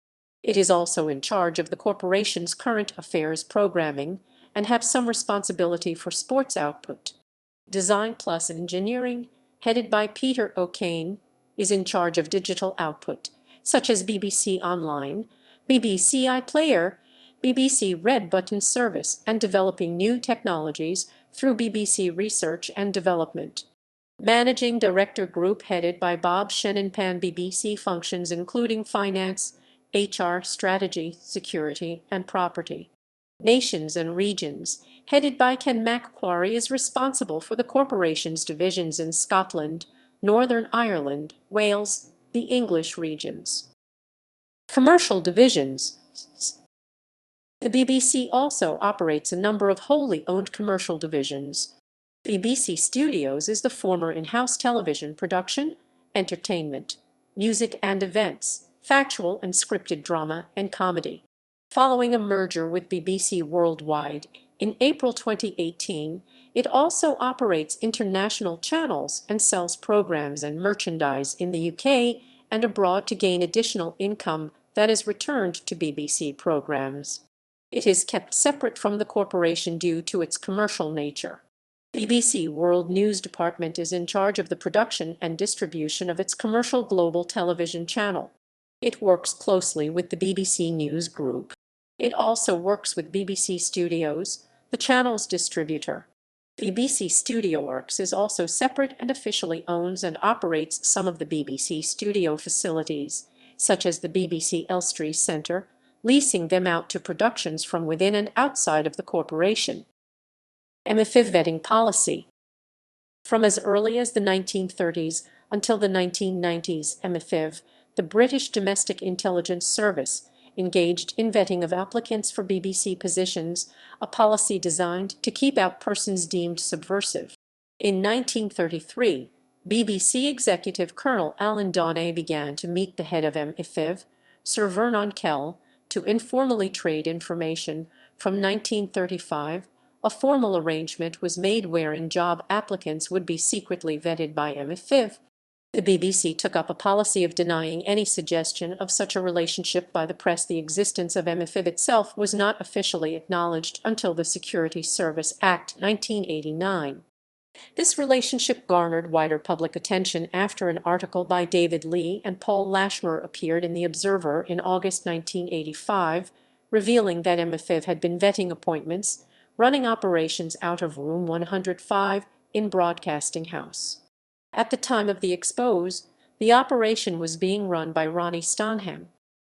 It is also in charge of the corporation's current affairs programming and have some responsibility for sports output. Design Plus Engineering, headed by Peter O'Kane, is in charge of digital output, such as BBC Online, BBC iPlayer, BBC Red Button service, and developing new technologies through BBC Research and Development. Managing Director Group, headed by Bob Shenanpan, BBC functions including finance, HR, strategy, security, and property. Nations and Regions, headed by Ken McQuarrie, is responsible for the corporation's divisions in Scotland, Northern Ireland, Wales, the English regions. Commercial divisions. The BBC also operates a number of wholly owned commercial divisions. BBC Studios is the former in-house television production, entertainment, music and events, factual and scripted drama, and comedy. Following a merger with BBC Worldwide in April 2018, it also operates international channels and sells programs and merchandise in the UK and abroad to gain additional income that is returned to BBC programs. It is kept separate from the corporation due to its commercial nature. BBC World News Department is in charge of the production and distribution of its commercial global television channel. It works closely with the BBC News Group. It also works with BBC Studios, the channel's distributor. BBC Studio Works is also separate and officially owns and operates some of the BBC Studio facilities, such as the BBC Elstree Centre, leasing them out to productions from within and outside of the corporation. MFIV vetting policy. From as early as the 1930s until the 1990s, MFIV, the British Domestic Intelligence Service, engaged in vetting of applicants for BBC positions, a policy designed to keep out persons deemed subversive. In 1933, BBC Executive Colonel Alan Donnay began to meet the head of MFIV, Sir Vernon Kell, to informally trade information. From 1935, a formal arrangement was made wherein job applicants would be secretly vetted by MFIV. The BBC took up a policy of denying any suggestion of such a relationship by the press. The existence of MFIV itself was not officially acknowledged until the Security Service Act 1989. This relationship garnered wider public attention after an article by David Lee and Paul Lashmer appeared in The Observer in August 1985, revealing that MFIV had been vetting appointments, running operations out of Room 105 in Broadcasting House. At the time of the expose, the operation was being run by Ronnie Stonham.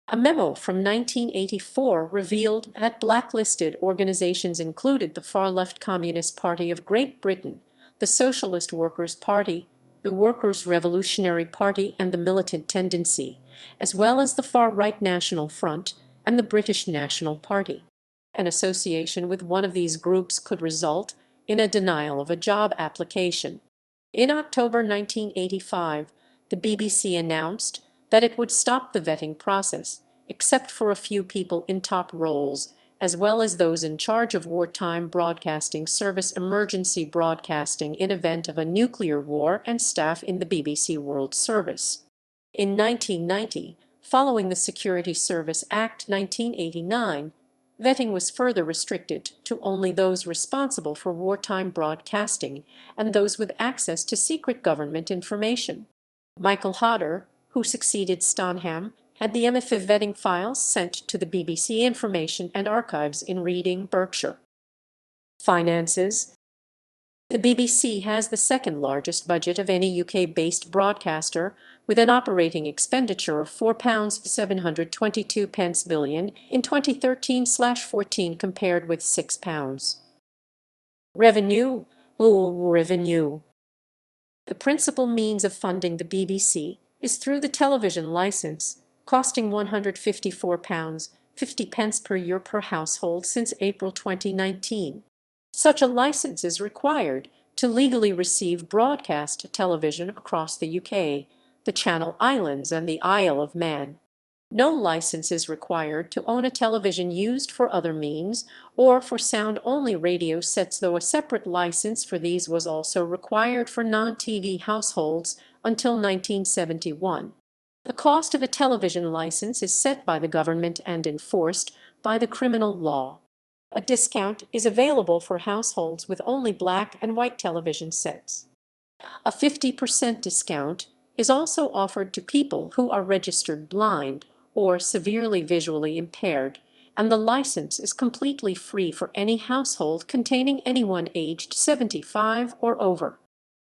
A memo from 1984 revealed that blacklisted organizations included the far-left Communist Party of Great Britain, the Socialist Workers' Party, the Workers' Revolutionary Party and the Militant Tendency, as well as the far-right National Front and the British National Party. An association with one of these groups could result in a denial of a job application. In October 1985, the BBC announced that it would stop the vetting process, except for a few people in top roles, as well as those in charge of wartime broadcasting service, emergency broadcasting in event of a nuclear war, and staff in the BBC World Service. In 1990, following the Security Service Act 1989, vetting was further restricted to only those responsible for wartime broadcasting and those with access to secret government information. Michael Hodder, who succeeded Stonham, had the MFIV vetting files sent to the BBC Information and Archives in Reading, Berkshire. Finances. The BBC has the second largest budget of any UK-based broadcaster, with an operating expenditure of £4.722 billion in 2013/14 compared with £6. Revenue. Revenue. The principal means of funding the BBC is through the television license, costing £154.50 per year per household since April 2019. Such a license is required to legally receive broadcast television across the UK, the Channel Islands and the Isle of Man. No license is required to own a television used for other means or for sound-only radio sets, though a separate license for these was also required for non-TV households until 1971. The cost of a television license is set by the government and enforced by the criminal law. A discount is available for households with only black and white television sets. A 50% discount is also offered to people who are registered blind or severely visually impaired, and the license is completely free for any household containing anyone aged 75 or over.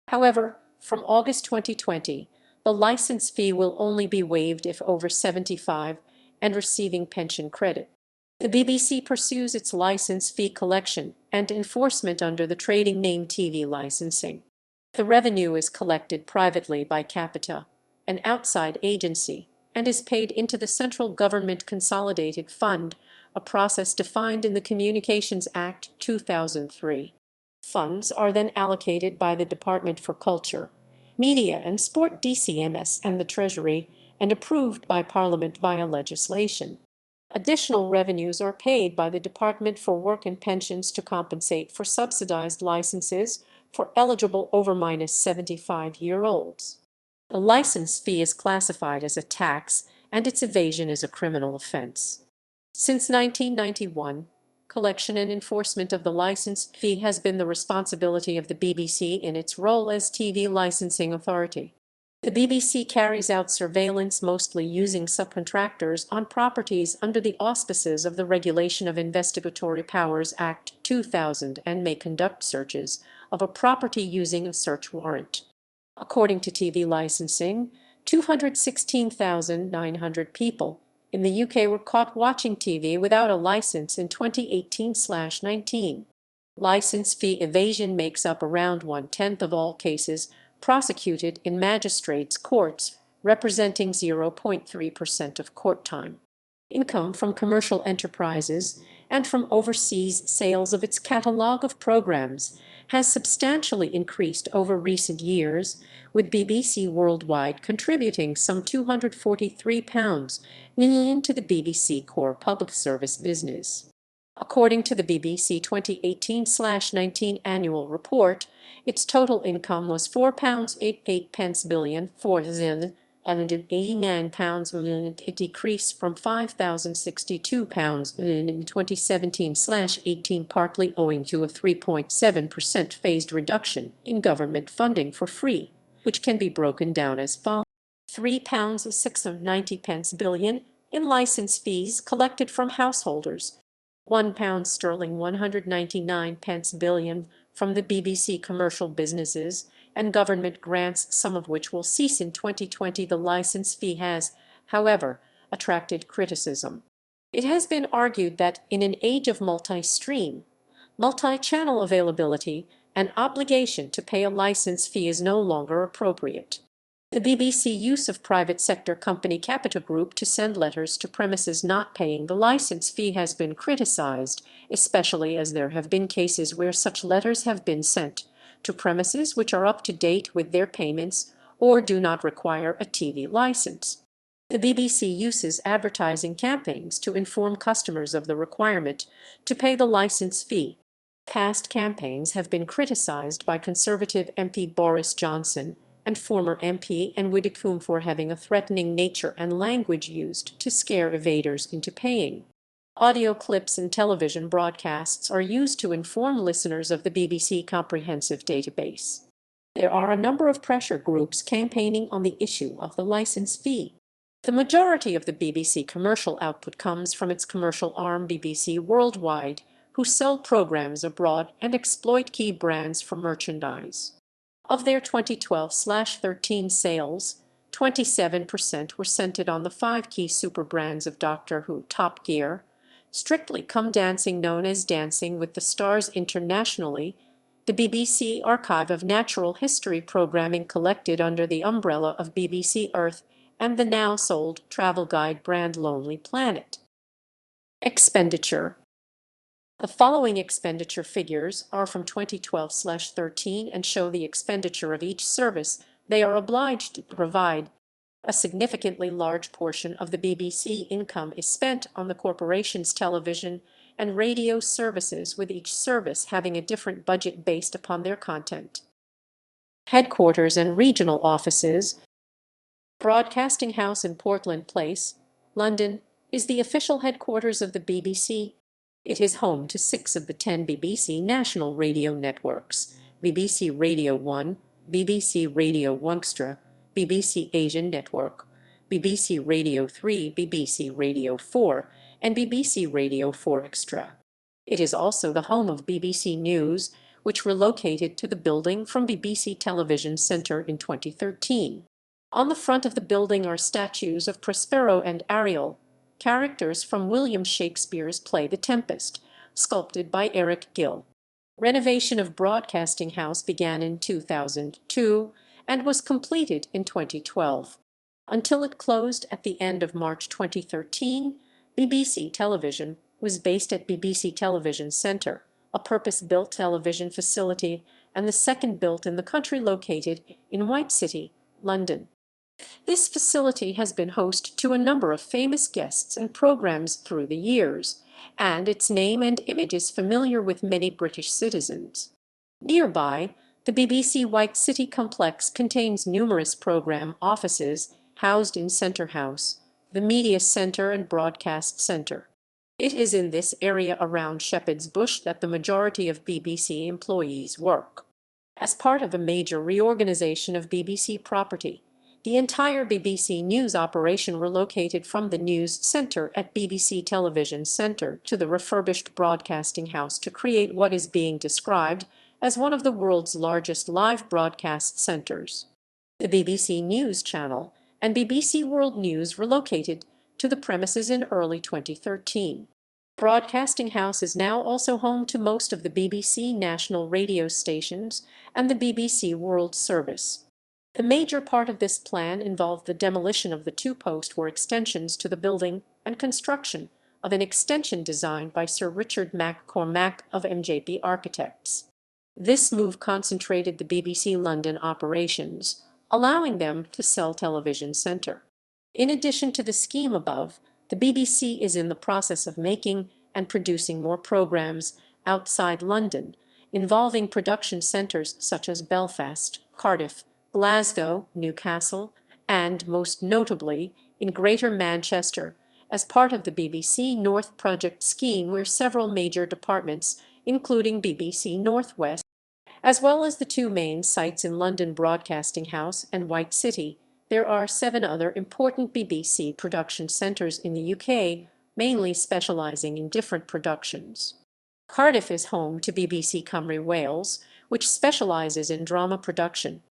However, from August 2020, the license fee will only be waived if over 75 and receiving pension credit. The BBC pursues its license fee collection and enforcement under the trading name TV licensing. The revenue is collected privately by Capita, an outside agency, and is paid into the Central Government Consolidated Fund, a process defined in the Communications Act 2003. Funds are then allocated by the Department for Culture, Media and Sport (DCMS) and the Treasury, and approved by Parliament via legislation. Additional revenues are paid by the Department for Work and Pensions to compensate for subsidized licenses for eligible over-75-year-olds. The license fee is classified as a tax, and its evasion is a criminal offense. Since 1991, collection and enforcement of the license fee has been the responsibility of the BBC in its role as TV licensing authority. The BBC carries out surveillance mostly using subcontractors on properties under the auspices of the Regulation of Investigatory Powers Act 2000 and may conduct searches of a property using a search warrant. According to TV licensing, 216,900 people in the UK were caught watching TV without a license in 2018/19. License fee evasion makes up around 1/10 of all cases prosecuted in magistrates' courts, representing 0.3% of court time. Income from commercial enterprises and from overseas sales of its catalogue of programs has substantially increased over recent years, with BBC Worldwide contributing some £243 million to the BBC core public service business. According to the BBC 2018/19 annual report, its total income was £4.88 billion for £489 million, a decrease from £5,062 million in 2017/18, partly owing to a 3.7% phased reduction in government funding for free, which can be broken down as follows: £3.690 billion in license fees collected from householders, £1 199 billion from the BBC commercial businesses and government grants, some of which will cease in 2020. The license fee has, however, attracted criticism. It has been argued that in an age of multi-stream, multi-channel availability, an obligation to pay a license fee is no longer appropriate. The BBC use of private sector company Capita Group to send letters to premises not paying the license fee has been criticized, especially as there have been cases where such letters have been sent to premises which are up to date with their payments or do not require a TV license. The BBC uses advertising campaigns to inform customers of the requirement to pay the license fee. Past campaigns have been criticized by Conservative MP Boris Johnson and former MP Anne Widdecombe for having a threatening nature and language used to scare evaders into paying. Audio clips and television broadcasts are used to inform listeners of the BBC Comprehensive Database. There are a number of pressure groups campaigning on the issue of the license fee. The majority of the BBC commercial output comes from its commercial arm BBC Worldwide, who sell programs abroad and exploit key brands for merchandise. Of their 2012/13 sales, 27% were centered on the 5 key super brands of Doctor Who, Top Gear, Strictly Come Dancing, known as Dancing with the Stars internationally, the BBC Archive of Natural History programming collected under the umbrella of BBC Earth, and the now sold travel guide brand Lonely Planet. Expenditure. The following expenditure figures are from 2012/13 and show the expenditure of each service they are obliged to provide. A significantly large portion of the BBC income is spent on the corporation's television and radio services, with each service having a different budget based upon their content. Headquarters and regional offices. Broadcasting House in Portland Place, London, is the official headquarters of the BBC. It is home to 6 of the 10 BBC national radio networks: BBC Radio 1, BBC Radio 1 Extra, BBC Asian Network, BBC Radio 3, BBC Radio 4, and BBC Radio 4 Extra. It is also the home of BBC News, which relocated to the building from BBC Television Centre in 2013. On the front of the building are statues of Prospero and Ariel, characters from William Shakespeare's play The Tempest, sculpted by Eric Gill. Renovation of Broadcasting House began in 2002 and was completed in 2012. Until it closed at the end of March 2013, BBC Television was based at BBC Television Centre, a purpose-built television facility and the second built in the country, located in White City, London. This facility has been host to a number of famous guests and programs through the years, and its name and image is familiar with many British citizens. Nearby, the BBC White City complex contains numerous program offices housed in Centre House, the Media Centre and Broadcast Centre. It is in this area around Shepherd's Bush that the majority of BBC employees work. As part of a major reorganisation of BBC property, the entire BBC News operation relocated from the News Centre at BBC Television Centre to the refurbished Broadcasting House to create what is being described as one of the world's largest live broadcast centres. The BBC News Channel and BBC World News relocated to the premises in early 2013. Broadcasting House is now also home to most of the BBC national radio stations and the BBC World Service. The major part of this plan involved the demolition of the 2 post-war extensions to the building and construction of an extension designed by Sir Richard McCormack of MJP Architects. This move concentrated the BBC London operations, allowing them to sell Television Centre. In addition to the scheme above, the BBC is in the process of making and producing more programs outside London, involving production centres such as Belfast, Cardiff, Glasgow, Newcastle, and, most notably, in Greater Manchester, as part of the BBC North Project scheme, where several major departments, including BBC Northwest, as well as the two main sites in London Broadcasting House and White City, there are 7 other important BBC production centres in the UK, mainly specialising in different productions. Cardiff is home to BBC Cymru Wales, which specialises in drama production.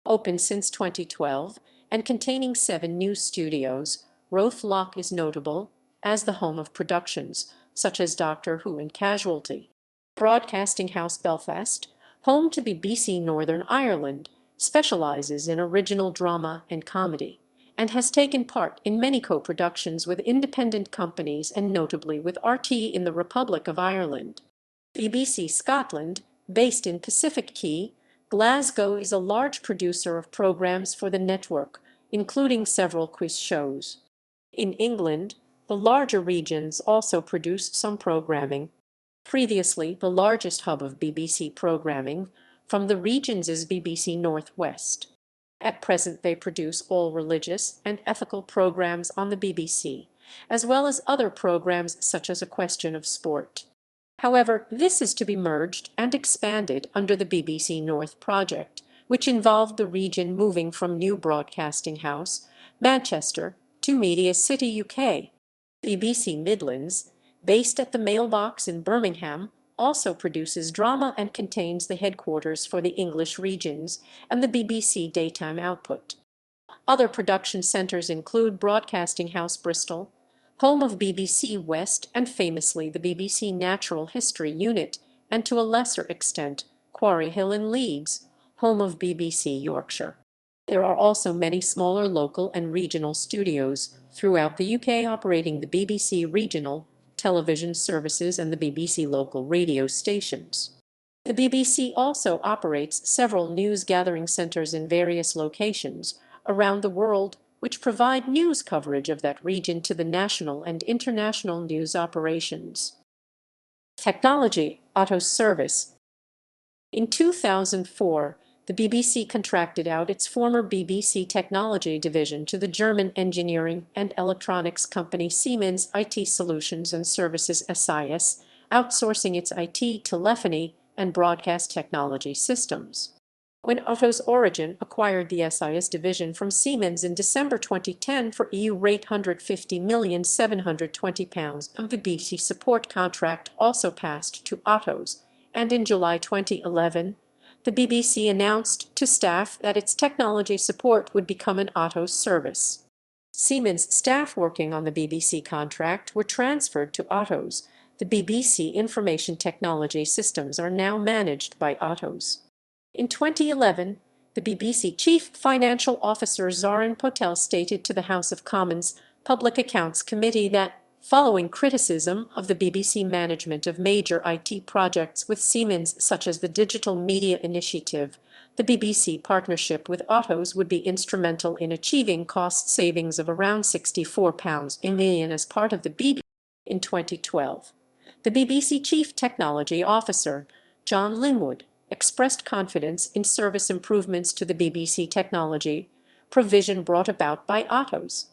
Open since 2012 and containing 7 new studios, Roath is notable as the home of productions such as Doctor Who and Casualty. Broadcasting House Belfast, home to BBC Northern Ireland, specialises in original drama and comedy, and has taken part in many co-productions with independent companies and notably with RT in the Republic of Ireland. BBC Scotland, based in Pacific Quay, Glasgow, is a large producer of programmes for the network, including several quiz shows. In England, the larger regions also produce some programming. Previously, the largest hub of BBC programming from the regions is BBC Northwest. At present, they produce all religious and ethical programs on the BBC, as well as other programs such as A Question of Sport. However, this is to be merged and expanded under the BBC North project, which involved the region moving from New Broadcasting House, Manchester, to Media City, UK. BBC Midlands, based at the Mailbox in Birmingham, also produces drama and contains the headquarters for the English regions and the BBC daytime output. Other production centres include Broadcasting House Bristol, home of BBC West and famously the BBC Natural History Unit, and to a lesser extent, Quarry Hill in Leeds, home of BBC Yorkshire. There are also many smaller local and regional studios throughout the UK operating the BBC regional television services and the BBC local radio stations. The BBC also operates several news gathering centres in various locations around the world, which provide news coverage of that region to the national and international news operations. Technology, auto service. In 2004, the BBC contracted out its former BBC Technology division to the German engineering and electronics company Siemens IT Solutions and Services SIS, outsourcing its IT, telephony, and broadcast technology systems. When Otto's Origin acquired the SIS division from Siemens in December 2010 for EU £850,720, the BBC support contract also passed to Otto's, and in July 2011, the BBC announced to staff that its technology support would become an Otto's service. Siemens staff working on the BBC contract were transferred to Otto's. The BBC information technology systems are now managed by Otto's. In 2011, the BBC Chief Financial Officer Zoran Potel stated to the House of Commons Public Accounts Committee that, following criticism of the BBC management of major IT projects with Siemens such as the Digital Media Initiative, the BBC partnership with Otto's would be instrumental in achieving cost savings of around £64 million as part of the BBC. In 2012, the BBC Chief Technology Officer, John Linwood, expressed confidence in service improvements to the BBC technology provision brought about by Otto's.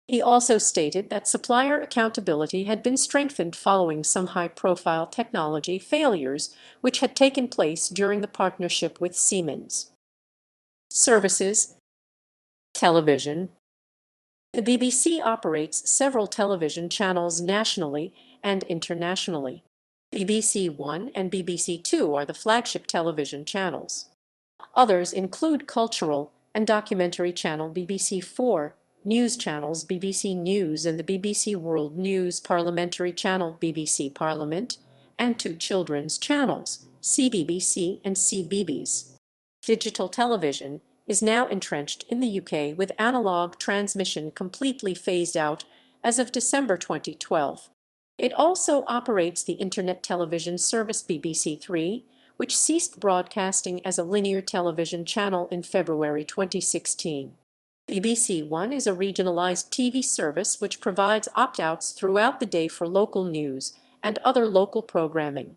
He also stated that supplier accountability had been strengthened following some high-profile technology failures which had taken place during the partnership with Siemens. Services. Television. The BBC operates several television channels nationally and internationally. BBC One and BBC Two are the flagship television channels. Others include cultural and documentary channel BBC Four, news channels BBC News and the BBC World News, parliamentary channel BBC Parliament, and 2 children's channels, CBBC and CBeebies. Digital television is now entrenched in the UK with analog transmission completely phased out as of December 2012. It also operates the internet television service BBC Three, which ceased broadcasting as a linear television channel in February 2016. BBC One is a regionalized TV service which provides opt-outs throughout the day for local news and other local programming.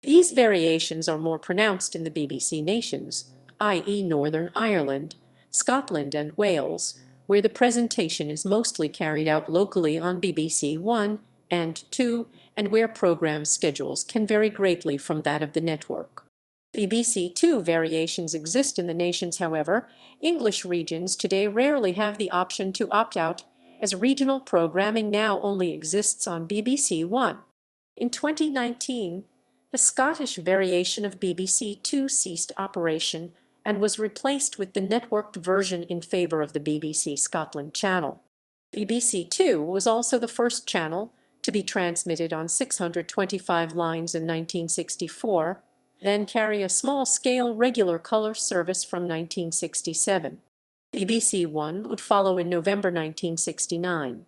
These variations are more pronounced in the BBC nations, i.e. Northern Ireland, Scotland and Wales, where the presentation is mostly carried out locally on BBC One and Two, and where program schedules can vary greatly from that of the network. BBC Two variations exist in the nations, however. English regions today rarely have the option to opt out, as regional programming now only exists on BBC One. In 2019, the Scottish variation of BBC Two ceased operation and was replaced with the networked version in favor of the BBC Scotland channel. BBC Two was also the first channel to be transmitted on 625 lines in 1964, then carry a small-scale regular colour service from 1967. BBC One would follow in November 1969.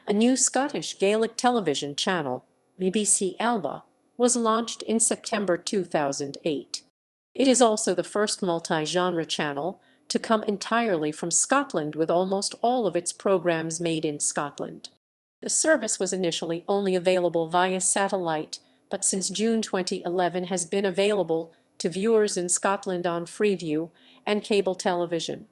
A new Scottish Gaelic television channel, BBC Alba, was launched in September 2008. It is also the first multi-genre channel to come entirely from Scotland, with almost all of its programs made in Scotland. The service was initially only available via satellite, but since June 2011 has been available to viewers in Scotland on Freeview and cable television.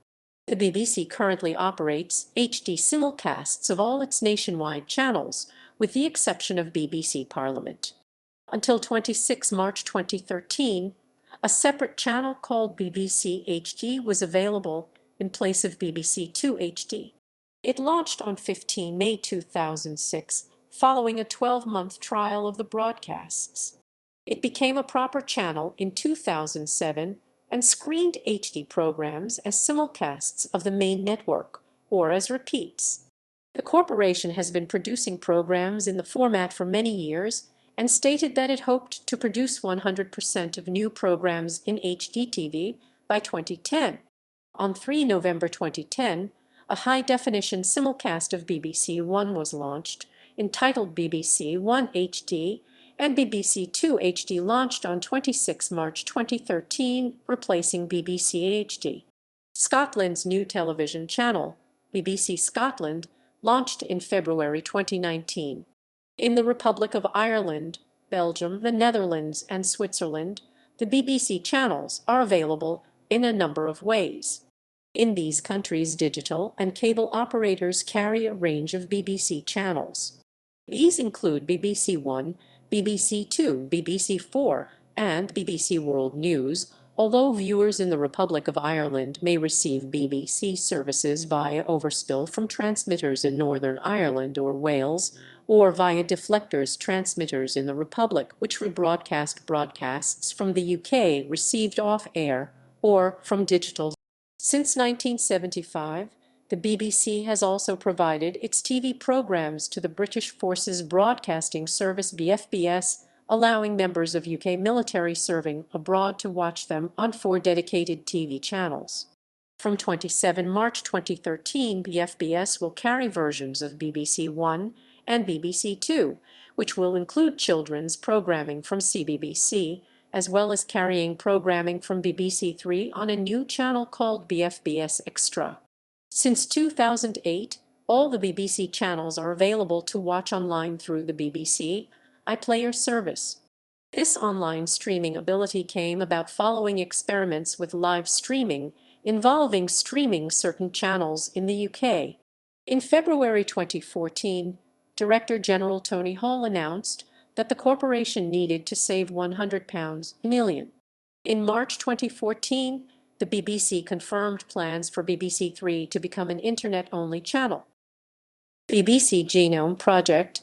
The BBC currently operates HD simulcasts of all its nationwide channels, with the exception of BBC Parliament. Until 26 March 2013, a separate channel called BBC HD was available in place of BBC Two HD. It launched on 15 May 2006, following a 12-month trial of the broadcasts. It became a proper channel in 2007 and screened HD programs as simulcasts of the main network, or as repeats. The corporation has been producing programs in the format for many years and stated that it hoped to produce 100% of new programs in HDTV by 2010. On 3 November 2010, a high-definition simulcast of BBC One was launched, entitled BBC One HD, and BBC Two HD launched on 26 March 2013, replacing BBC HD. Scotland's new television channel, BBC Scotland, launched in February 2019. In the Republic of Ireland, Belgium, the Netherlands, and Switzerland, the BBC channels are available in a number of ways. In these countries, digital and cable operators carry a range of BBC channels. These include BBC One, BBC Two, BBC Four, and BBC World News, although viewers in the Republic of Ireland may receive BBC services via overspill from transmitters in Northern Ireland or Wales, or via deflectors transmitters in the Republic, which rebroadcast broadcasts from the UK received off-air or from digital. Since 1975, the BBC has also provided its TV programs to the British Forces Broadcasting Service (BFBS), allowing members of UK military serving abroad to watch them on 4 dedicated TV channels. From 27 March 2013, BFBS will carry versions of BBC One and BBC Two, which will include children's programming from CBBC, as well as carrying programming from BBC Three on a new channel called BFBS Extra. Since 2008, all the BBC channels are available to watch online through the BBC iPlayer service. This online streaming ability came about following experiments with live streaming involving streaming certain channels in the UK. In February 2014, Director General Tony Hall announced that the corporation needed to save £100 million. In March 2014, the BBC confirmed plans for BBC Three to become an internet-only channel. BBC Genome Project.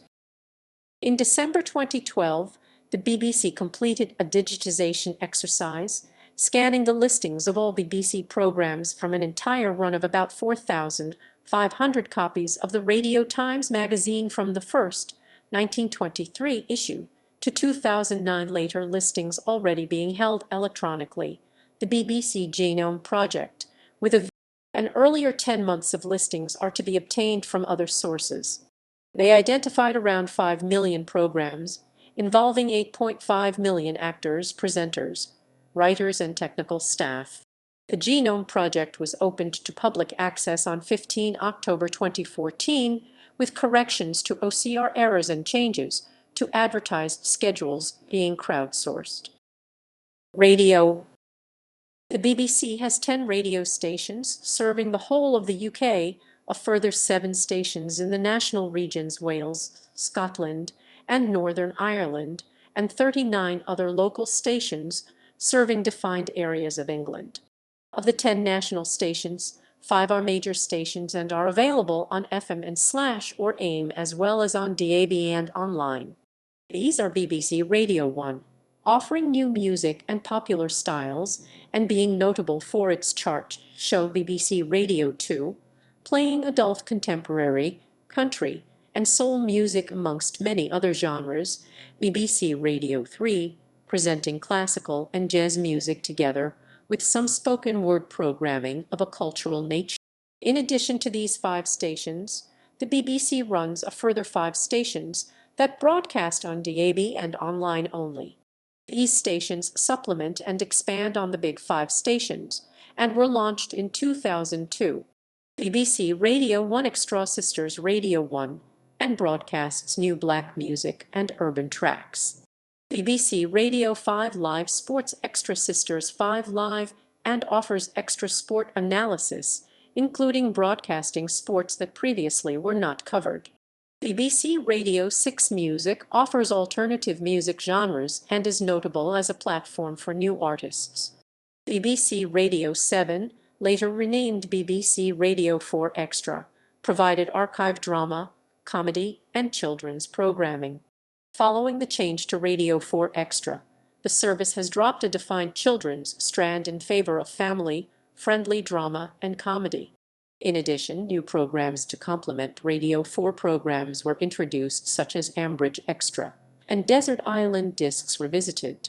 In December 2012, the BBC completed a digitization exercise, scanning the listings of all BBC programs from an entire run of about 4,500 copies of the Radio Times magazine from the first, 1923 issue to 2009 later listings already being held electronically. The BBC Genome Project, with an earlier 10 months of listings are to be obtained from other sources. They identified around 5 million programs, involving 8.5 million actors, presenters, writers, and technical staff. The Genome Project was opened to public access on 15 October 2014, with corrections to OCR errors and changes to advertised schedules being crowdsourced. Radio. The BBC has 10 radio stations serving the whole of the UK, a further 7 stations in the national regions Wales, Scotland, and Northern Ireland, and 39 other local stations serving defined areas of England. Of the 10 national stations, 5 are major stations and are available on FM and / or AIM as well as on DAB and online. These are BBC Radio 1, offering new music and popular styles, and being notable for its chart show BBC Radio 2, playing adult contemporary, country, and soul music amongst many other genres, BBC Radio 3, presenting classical and jazz music together, with some spoken word programming of a cultural nature. In addition to these 5 stations, the BBC runs a further 5 stations that broadcast on DAB and online only. These stations supplement and expand on the Big 5 stations, and were launched in 2002. BBC Radio 1 Extra Sisters Radio 1, and broadcasts new black music and urban tracks. BBC Radio 5 Live Sports Extra Sisters 5 Live, and offers extra sport analysis, including broadcasting sports that previously were not covered. BBC Radio 6 Music offers alternative music genres and is notable as a platform for new artists. BBC Radio 7, later renamed BBC Radio 4 Extra, provided archive drama, comedy, and children's programming. Following the change to Radio 4 Extra, the service has dropped a defined children's strand in favor of family-friendly drama and comedy. In addition, new programs to complement Radio 4 programs were introduced, such as Ambridge Extra and Desert Island Discs Revisited.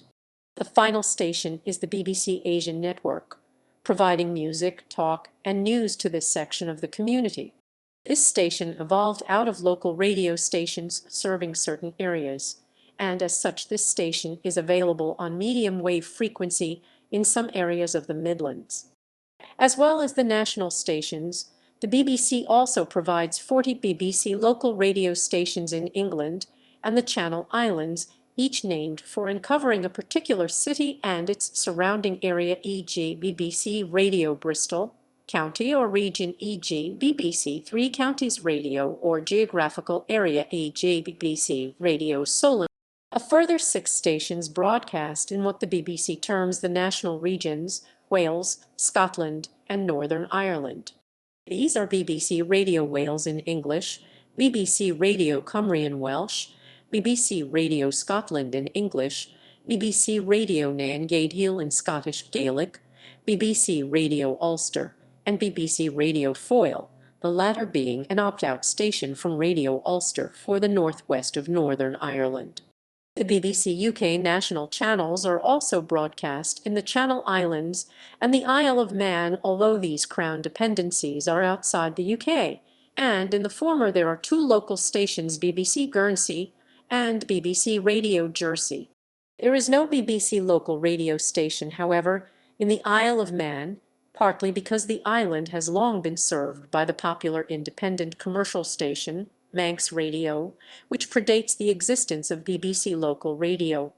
The final station is the BBC Asian Network, providing music, talk, and news to this section of the community. This station evolved out of local radio stations serving certain areas, and as such this station is available on medium wave frequency in some areas of the Midlands. As well as the national stations, the BBC also provides 40 BBC local radio stations in England and the Channel Islands, each named for and covering a particular city and its surrounding area, e.g. BBC Radio Bristol, county or region, e.g. BBC Three Counties Radio, or geographical area, e.g. BBC Radio Solent. A further 6 stations broadcast in what the BBC terms the national regions, Wales, Scotland, and Northern Ireland. These are BBC Radio Wales in English, BBC Radio Cymru in Welsh, BBC Radio Scotland in English, BBC Radio Nain Gaedhil in Scottish Gaelic, BBC Radio Ulster, and BBC Radio Foyle, the latter being an opt-out station from Radio Ulster for the northwest of Northern Ireland. The BBC UK national channels are also broadcast in the Channel Islands and the Isle of Man, although these Crown dependencies are outside the UK, and in the former there are 2 local stations, BBC Guernsey and BBC Radio Jersey. There is no BBC local radio station, however, in the Isle of Man, partly because the island has long been served by the popular independent commercial station, Manx Radio, which predates the existence of BBC local radio.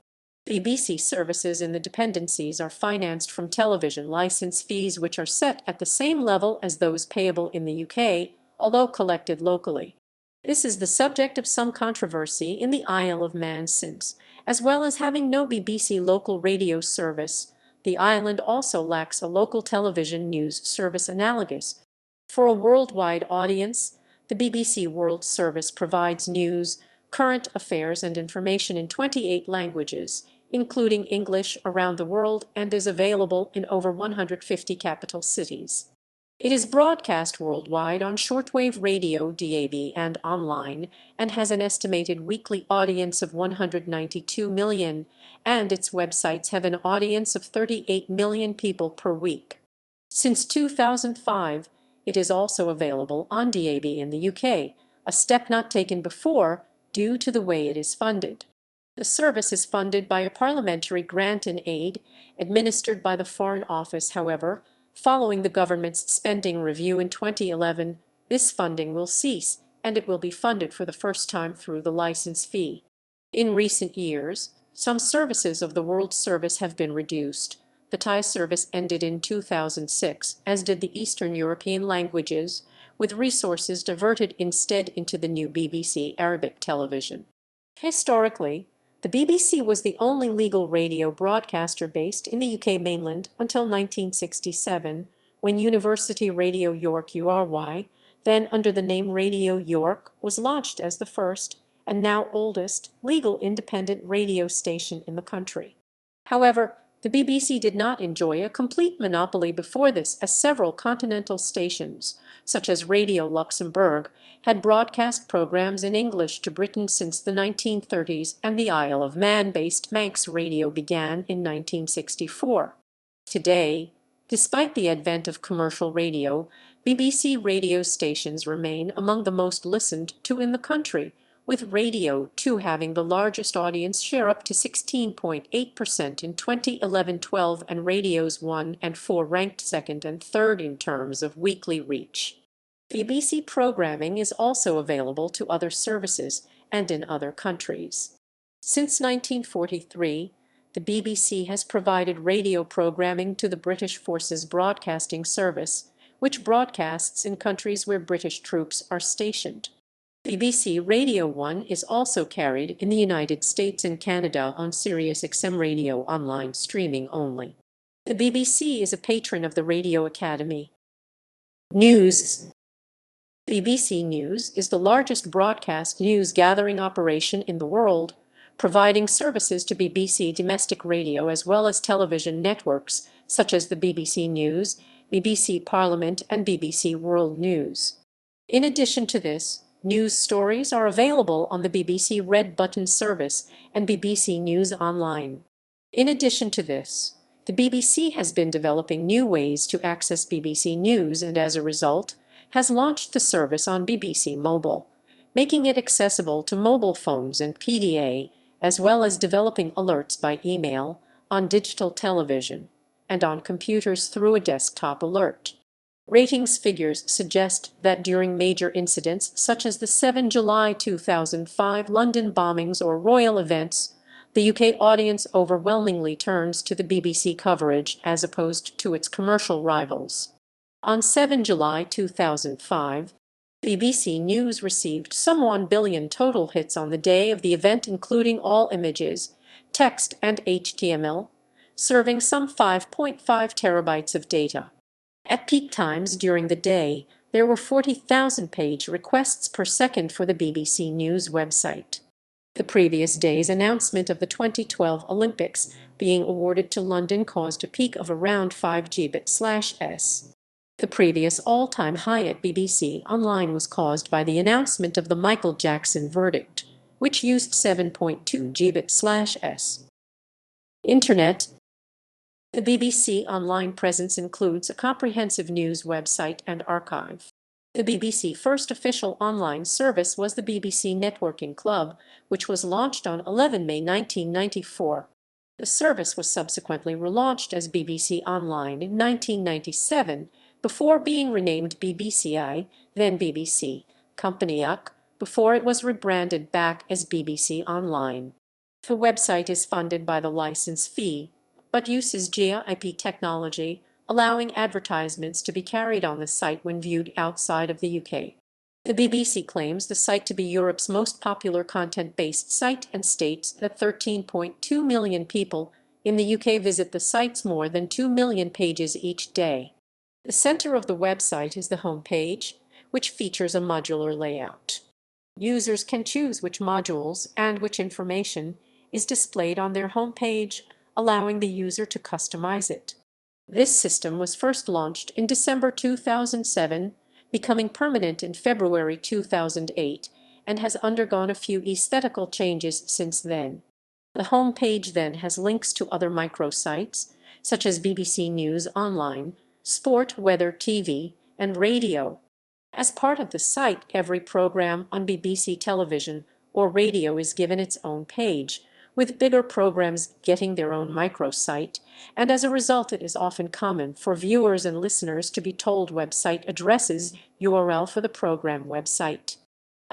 BBC services in the dependencies are financed from television license fees, which are set at the same level as those payable in the UK, although collected locally. This is the subject of some controversy in the Isle of Man since, as well as having no BBC local radio service, the island also lacks a local television news service analogous. For a worldwide audience, the BBC World Service provides news, current affairs, and information in 28 languages, including English, around the world, and is available in over 150 capital cities. It is broadcast worldwide on shortwave radio, DAB, and online, and has an estimated weekly audience of 192 million, and its websites have an audience of 38 million people per week. Since 2005, it is also available on DAB in the UK, a step not taken before due to the way it is funded. The service is funded by a parliamentary grant and aid, administered by the Foreign Office. However, following the government's spending review in 2011, this funding will cease, and it will be funded for the first time through the license fee. In recent years, some services of the World Service have been reduced. The Thai service ended in 2006, as did the Eastern European languages, with resources diverted instead into the new BBC Arabic television. Historically, the BBC was the only legal radio broadcaster based in the UK mainland until 1967, when University Radio York URY, then under the name Radio York, was launched as the first, and now oldest, legal independent radio station in the country. However, the BBC did not enjoy a complete monopoly before this, as several continental stations, such as Radio Luxembourg, had broadcast programs in English to Britain since the 1930s, and the Isle of Man-based Manx Radio began in 1964. Today, despite the advent of commercial radio, BBC radio stations remain among the most listened to in the country, with Radio 2 having the largest audience share, up to 16.8% in 2011-12, and Radios 1 and 4 ranked second and third in terms of weekly reach. BBC programming is also available to other services and in other countries. Since 1943, the BBC has provided radio programming to the British Forces Broadcasting Service, which broadcasts in countries where British troops are stationed. BBC Radio 1 is also carried in the United States and Canada on SiriusXM Radio online streaming only. The BBC is a patron of the Radio Academy. News. BBC News is the largest broadcast news gathering operation in the world, providing services to BBC domestic radio as well as television networks such as the BBC News, BBC Parliament, and BBC World News. In addition to this, news stories are available on the BBC Red Button service and BBC News Online. In addition to this, the BBC has been developing new ways to access BBC News, and as a result, has launched the service on BBC Mobile, making it accessible to mobile phones and PDA, as well as developing alerts by email, on digital television, and on computers through a desktop alert. Ratings figures suggest that during major incidents such as the 7 July 2005 London bombings or royal events, the UK audience overwhelmingly turns to the BBC coverage as opposed to its commercial rivals. On 7 July 2005, BBC News received some 1 billion total hits on the day of the event, including all images, text, and HTML, serving some 5.5 terabytes of data. At peak times during the day, there were 40,000 page requests per second for the BBC News website. The previous day's announcement of the 2012 Olympics being awarded to London caused a peak of around 5 Gbps. The previous all-time high at BBC Online was caused by the announcement of the Michael Jackson verdict, which used 7.2 Gbps. Internet. The BBC Online presence includes a comprehensive news website and archive. The BBC first official online service was the BBC Networking Club, which was launched on 11 May 1994. The service was subsequently relaunched as BBC Online in 1997, before being renamed BBCI, then BBC Company UK, before it was rebranded back as BBC Online. The website is funded by the license fee, but uses GIP technology, allowing advertisements to be carried on the site when viewed outside of the UK. The BBC claims the site to be Europe's most popular content-based site and states that 13.2 million people in the UK visit the site's more than 2 million pages each day. The center of the website is the home page, which features a modular layout. Users can choose which modules and which information is displayed on their home page, allowing the user to customize it. This system was first launched in December 2007, becoming permanent in February 2008, and has undergone a few aesthetical changes since then. The home page then has links to other microsites, such as BBC News Online, Sport, Weather, TV, and Radio. As part of the site, every program on BBC television or radio is given its own page, with bigger programs getting their own microsite, and as a result it is often common for viewers and listeners to be told website addresses URL for the program website.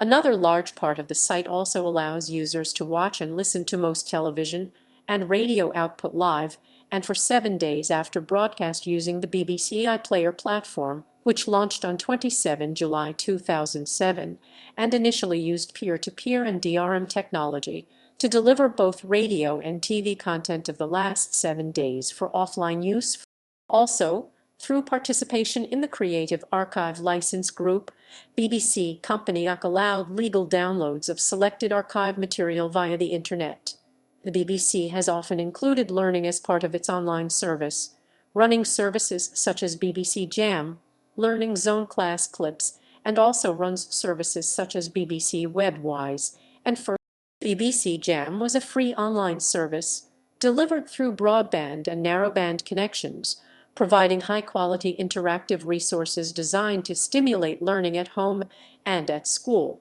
Another large part of the site also allows users to watch and listen to most television and radio output live and for 7 days after broadcast using the BBC iPlayer platform, which launched on 27 July 2007 and initially used peer-to-peer and DRM technology to deliver both radio and TV content of the last 7 days for offline use. Also, through participation in the Creative Archive License Group, BBC Company allowed legal downloads of selected archive material via the Internet. The BBC has often included learning as part of its online service, running services such as BBC Jam, Learning Zone class clips, and also runs services such as BBC WebWise and for BBC Jam was a free online service delivered through broadband and narrowband connections, providing high-quality interactive resources designed to stimulate learning at home and at school.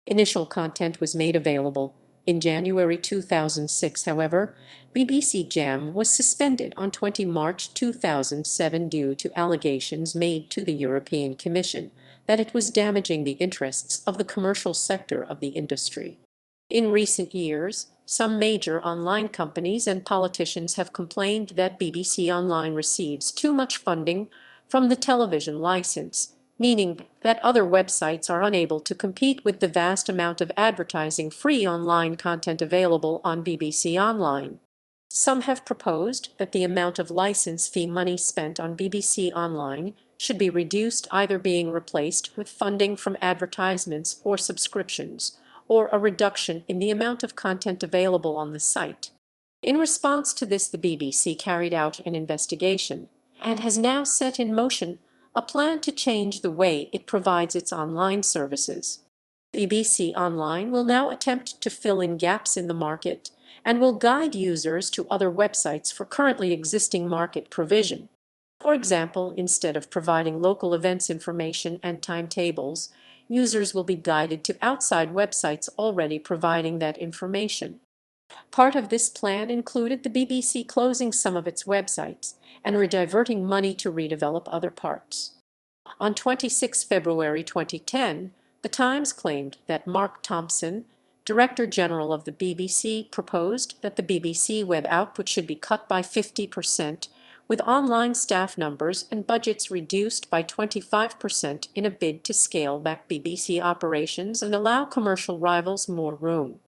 Initial content was made available. In January 2006, however, BBC Jam was suspended on 20 March 2007 due to allegations made to the European Commission that it was damaging the interests of the commercial sector of the industry. In recent years, some major online companies and politicians have complained that BBC Online receives too much funding from the television license, meaning that other websites are unable to compete with the vast amount of advertising free online content available on BBC Online. Some have proposed that the amount of license fee money spent on BBC Online should be reduced, either being replaced with funding from advertisements or subscriptions, or a reduction in the amount of content available on the site. In response to this, the BBC carried out an investigation and has now set in motion a plan to change the way it provides its online services. BBC Online will now attempt to fill in gaps in the market and will guide users to other websites for currently existing market provision. For example, instead of providing local events information and timetables, users will be guided to outside websites already providing that information. Part of this plan included the BBC closing some of its websites and rediverting money to redevelop other parts. On 26 February 2010, The Times claimed that Mark Thompson, Director General of the BBC, proposed that the BBC web output should be cut by 50%, with online staff numbers and budgets reduced by 25% in a bid to scale back BBC operations and allow commercial rivals more room.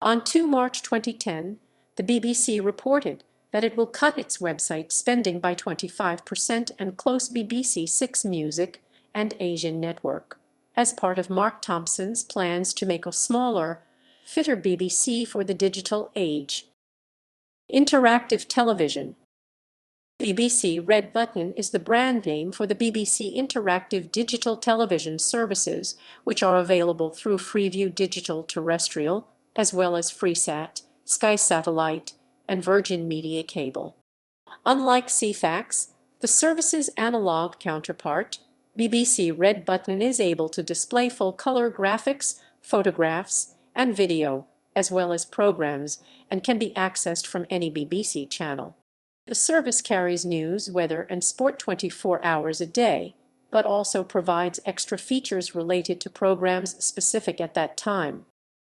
On 2 March 2010, the BBC reported that it will cut its website spending by 25% and close BBC Six Music and Asian Network, as part of Mark Thompson's plans to make a smaller, fitter BBC for the digital age. Interactive television. BBC Red Button is the brand name for the BBC interactive digital television services, which are available through Freeview Digital Terrestrial, as well as Freesat, Sky Satellite, and Virgin Media Cable. Unlike CFAX, the service's analog counterpart, BBC Red Button is able to display full-color graphics, photographs, and video, as well as programs, and can be accessed from any BBC channel. The service carries news, weather, and sport 24 hours a day, but also provides extra features related to programs specific at that time.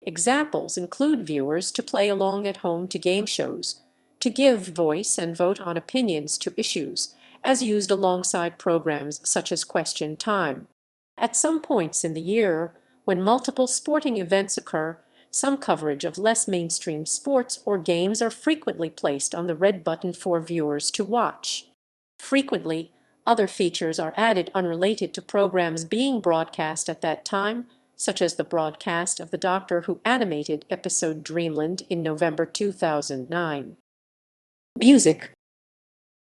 Examples include viewers to play along at home to game shows, to give voice and vote on opinions to issues, as used alongside programs such as Question Time. At some points in the year, when multiple sporting events occur, some coverage of less mainstream sports or games are frequently placed on the red button for viewers to watch. Frequently, other features are added unrelated to programs being broadcast at that time, such as the broadcast of the Doctor Who animated episode Dreamland in November 2009. Music.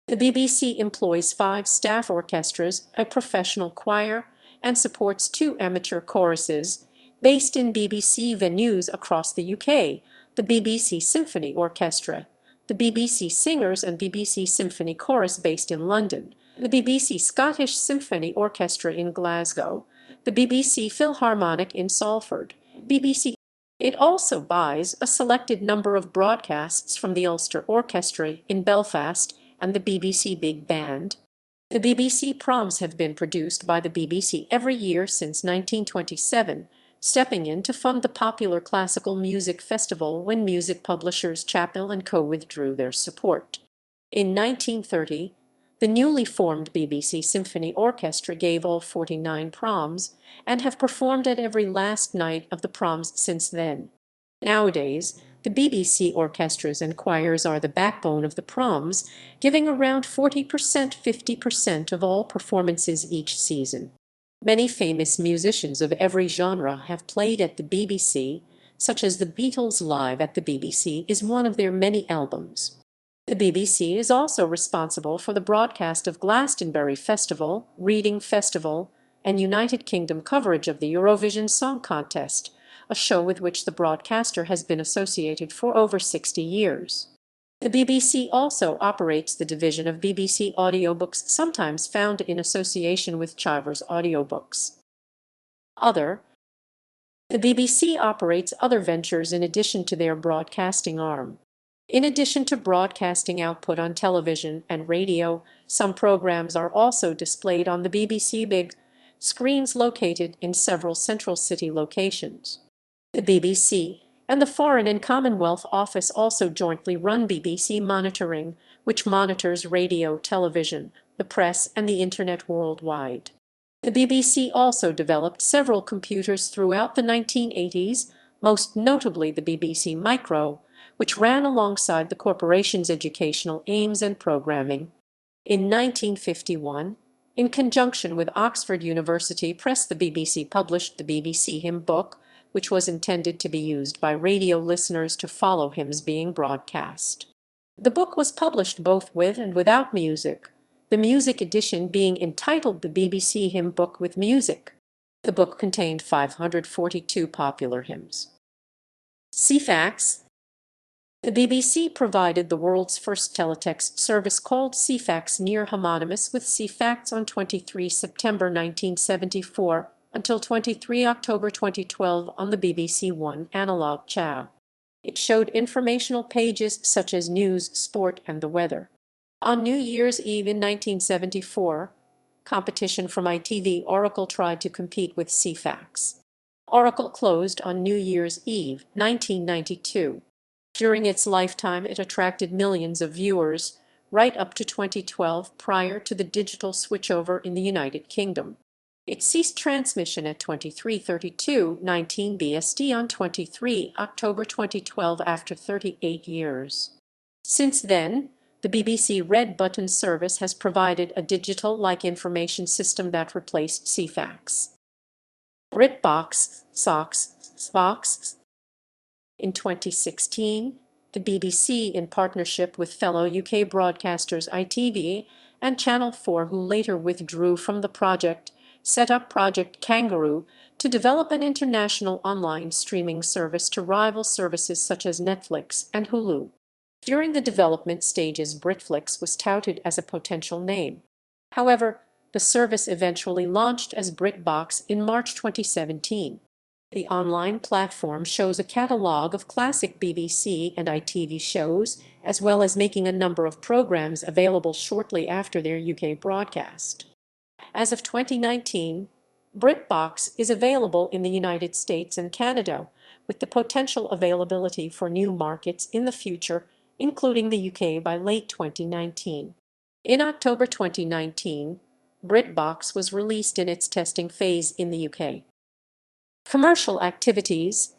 The BBC employs 5 staff orchestras, a professional choir, and supports 2 amateur choruses, based in BBC venues across the UK, the BBC Symphony Orchestra, the BBC Singers and BBC Symphony Chorus based in London, the BBC Scottish Symphony Orchestra in Glasgow, the BBC Philharmonic in Salford, BBC. It also buys a selected number of broadcasts from the Ulster Orchestra in Belfast and the BBC Big Band. The BBC proms have been produced by the BBC every year since 1927, stepping in to fund the popular classical music festival when music publishers Chappell and Co. withdrew their support. In 1930, the newly formed BBC Symphony Orchestra gave all 49 proms and have performed at every last night of the proms since then. Nowadays, the BBC orchestras and choirs are the backbone of the proms, giving around 40% of all performances each season. Many famous musicians of every genre have played at the BBC, such as the Beatles Live at the BBC is one of their many albums. The BBC is also responsible for the broadcast of Glastonbury Festival, Reading Festival, and United Kingdom coverage of the Eurovision Song Contest, a show with which the broadcaster has been associated for over 60 years. The BBC also operates the division of BBC Audiobooks, sometimes found in association with Chivers Audiobooks. The BBC operates other ventures in addition to their broadcasting arm. In addition to broadcasting output on television and radio, some programs are also displayed on the BBC Big screens located in several central city locations. The BBC and the Foreign and Commonwealth Office also jointly run BBC Monitoring, which monitors radio, television, the press, and the Internet worldwide. The BBC also developed several computers throughout the 1980s, most notably the BBC Micro, which ran alongside the corporation's educational aims and programming. In 1951, in conjunction with Oxford University Press, the BBC published the BBC Hymn Book, which was intended to be used by radio listeners to follow hymns being broadcast. The book was published both with and without music, the music edition being entitled the BBC Hymn Book with Music. The book contained 542 popular hymns. CFAX. The BBC provided the world's first teletext service called CFAX, near homonymous with CFAX, on 23 September 1974 until 23 October 2012 on the BBC One analog channel. It showed informational pages such as news, sport, and the weather. On New Year's Eve in 1974, competition from ITV Oracle tried to compete with CFAX. Oracle closed on New Year's Eve, 1992. During its lifetime, it attracted millions of viewers, right up to 2012, prior to the digital switchover in the United Kingdom. It ceased transmission at 23:32:19 BST on 23 October 2012 after 38 years. Since then, the BBC Red Button service has provided a digital-like information system that replaced CFAX. BritBox, Spox. In 2016, the BBC, in partnership with fellow UK broadcasters ITV and Channel 4, who later withdrew from the project, set up Project Kangaroo to develop an international online streaming service to rival services such as Netflix and Hulu. During the development stages, Britflix was touted as a potential name. However, the service eventually launched as BritBox in March 2017. The online platform shows a catalogue of classic BBC and ITV shows, as well as making a number of programs available shortly after their UK broadcast. As of 2019, BritBox is available in the United States and Canada, with the potential availability for new markets in the future, including the UK by late 2019. In October 2019, BritBox was released in its testing phase in the UK. Commercial activities.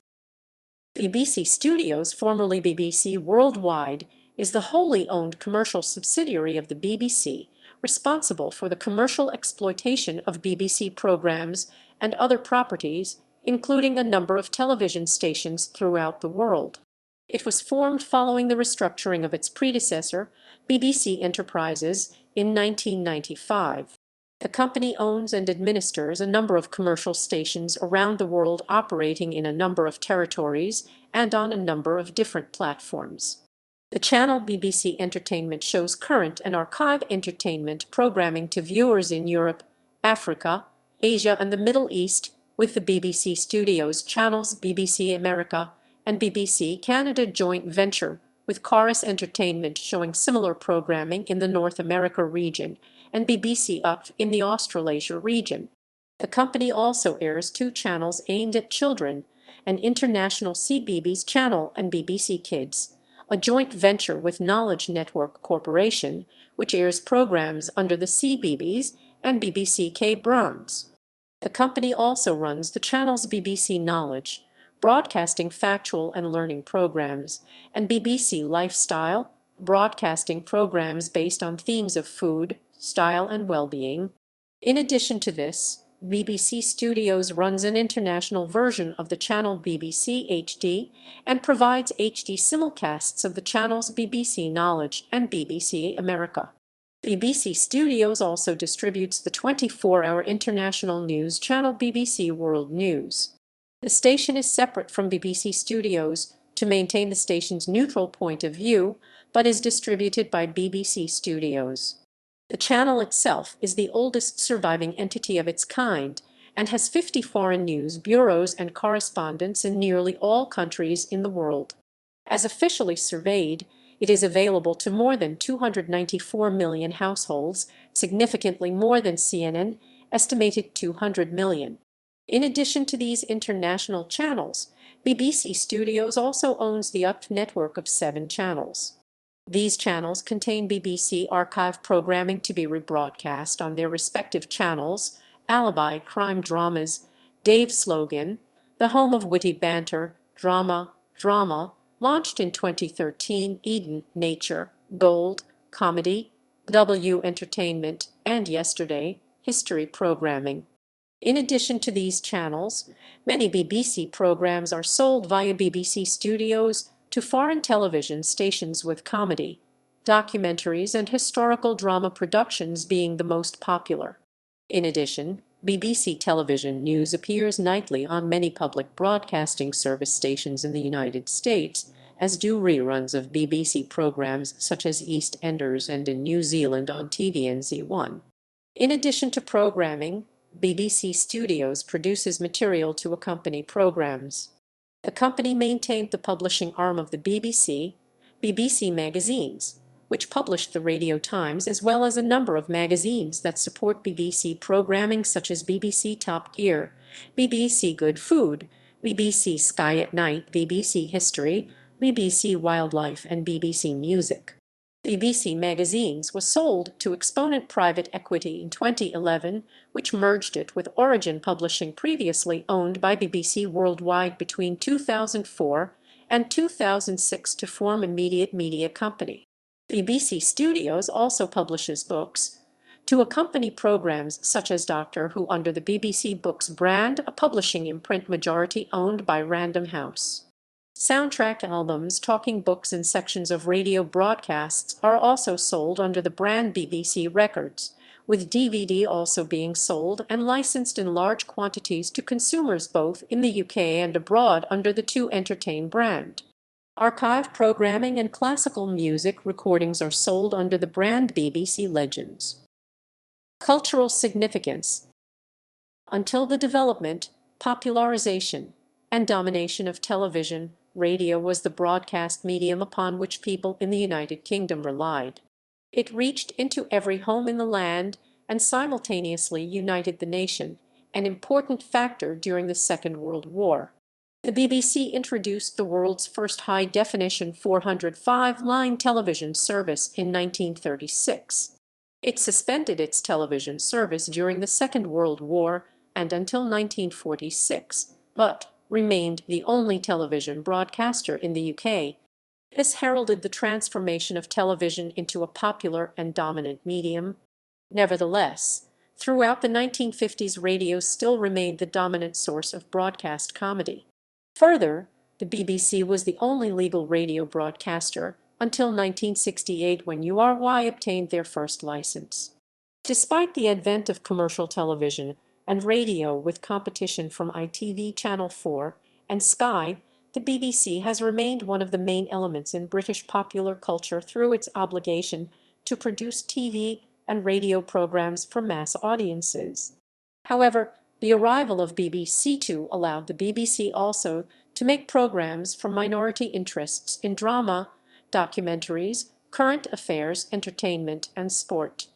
BBC Studios, formerly BBC Worldwide, is the wholly owned commercial subsidiary of the BBC, responsible for the commercial exploitation of BBC programs and other properties, including a number of television stations throughout the world. It was formed following the restructuring of its predecessor, BBC Enterprises, in 1995. The company owns and administers a number of commercial stations around the world, operating in a number of territories and on a number of different platforms. The channel BBC Entertainment shows current and archive entertainment programming to viewers in Europe, Africa, Asia, and the Middle East, with the BBC Studios channels BBC America and BBC Canada joint venture, with Chorus Entertainment showing similar programming in the North America region and BBC Up in the Australasia region. The company also airs two channels aimed at children, an international CBeebies channel and BBC Kids, a joint venture with Knowledge Network Corporation, which airs programs under the CBeebies and BBC K-Browns. The company also runs the channels BBC Knowledge, broadcasting factual and learning programs, and BBC Lifestyle, broadcasting programs based on themes of food, style, and well-being. In addition to this, BBC Studios runs an international version of the channel BBC HD and provides HD simulcasts of the channels BBC Knowledge and BBC America. BBC Studios also distributes the 24-hour international news channel BBC World News. The station is separate from BBC Studios to maintain the station's neutral point of view, but is distributed by BBC Studios. The channel itself is the oldest surviving entity of its kind and has 50 foreign news bureaus and correspondents in nearly all countries in the world. As officially surveyed, it is available to more than 294 million households, significantly more than CNN, estimated 200 million. In addition to these international channels, BBC Studios also owns the UP network of 7 channels. These channels contain BBC archive programming to be rebroadcast on their respective channels: Alibi, crime dramas, Dave's Slogan, the home of witty banter, drama, launched in 2013, Eden, Nature, Gold, Comedy, W Entertainment, and Yesterday, History programming. In addition to these channels, many BBC programs are sold via BBC Studios to foreign television stations, with comedy, documentaries, and historical drama productions being the most popular. In addition, BBC Television News appears nightly on many public broadcasting service stations in the United States, as do reruns of BBC programs such as EastEnders, and in New Zealand on TVNZ1. In addition to programming, BBC Studios produces material to accompany programs. The company maintained the publishing arm of the BBC, BBC Magazines, which published the Radio Times, as well as a number of magazines that support BBC programming such as BBC Top Gear, BBC Good Food, BBC Sky at Night, BBC History, BBC Wildlife, and BBC Music. BBC Magazines was sold to Exponent Private Equity in 2011, which merged it with Origin Publishing, previously owned by BBC Worldwide, between 2004 and 2006 to form Immediate Media Company. BBC Studios also publishes books to accompany programs such as Doctor Who under the BBC Books brand, a publishing imprint majority owned by Random House. Soundtrack albums, talking books, and sections of radio broadcasts are also sold under the brand BBC Records, with DVD also being sold and licensed in large quantities to consumers both in the UK and abroad under the 2Entertain brand. Archive programming and classical music recordings are sold under the brand BBC Legends. Cultural significance. Until the development, popularisation, and domination of television, radio was the broadcast medium upon which people in the United Kingdom relied. It reached into every home in the land and simultaneously united the nation, an important factor during the Second World War. The BBC introduced the world's first high-definition 405-line television service in 1936. It suspended its television service during the Second World War and until 1946, but remained the only television broadcaster in the UK. This heralded the transformation of television into a popular and dominant medium. Nevertheless, throughout the 1950s, radio still remained the dominant source of broadcast comedy. Further, the BBC was the only legal radio broadcaster until 1968, when URY obtained their first license. Despite the advent of commercial television and radio with competition from ITV Channel 4 and Sky, the BBC has remained one of the main elements in British popular culture through its obligation to produce TV and radio programs for mass audiences. However, the arrival of BBC Two allowed the BBC also to make programs for minority interests in drama, documentaries, current affairs, entertainment, and sport.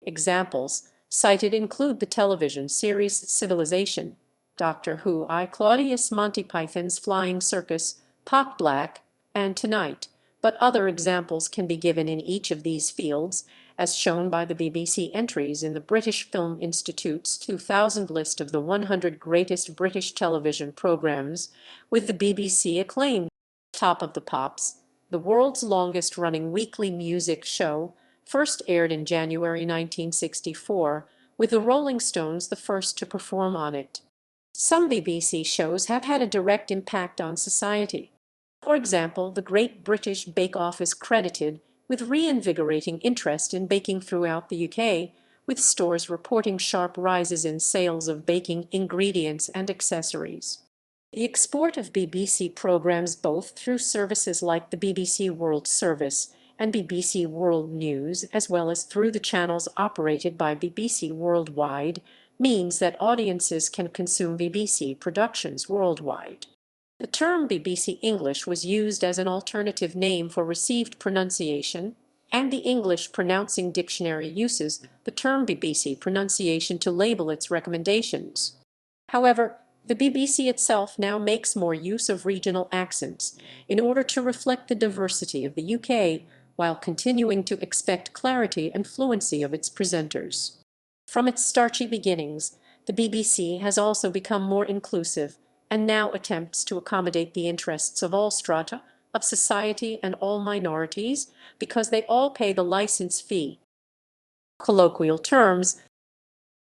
Examples Cited include the television series Civilization, Doctor Who, I, Claudius Monty Python's Flying Circus, Pot Black, and Tonight, but other examples can be given in each of these fields, as shown by the BBC entries in the British Film Institute's 2000 list of the 100 greatest British television programmes, with the BBC acclaimed Top of the Pops, the world's longest-running weekly music show, first aired in January 1964, with the Rolling Stones the first to perform on it. Some BBC shows have had a direct impact on society. For example, the Great British Bake Off is credited with reinvigorating interest in baking throughout the UK, with stores reporting sharp rises in sales of baking ingredients and accessories. The export of BBC programs both through services like the BBC World Service and BBC World News, as well as through the channels operated by BBC Worldwide, means that audiences can consume BBC productions worldwide. The term BBC English was used as an alternative name for received pronunciation, and the English Pronouncing Dictionary uses the term BBC pronunciation to label its recommendations. However, the BBC itself now makes more use of regional accents in order to reflect the diversity of the UK, while continuing to expect clarity and fluency of its presenters. From its starchy beginnings, the BBC has also become more inclusive and now attempts to accommodate the interests of all strata of society and all minorities because they all pay the license fee. Colloquial terms.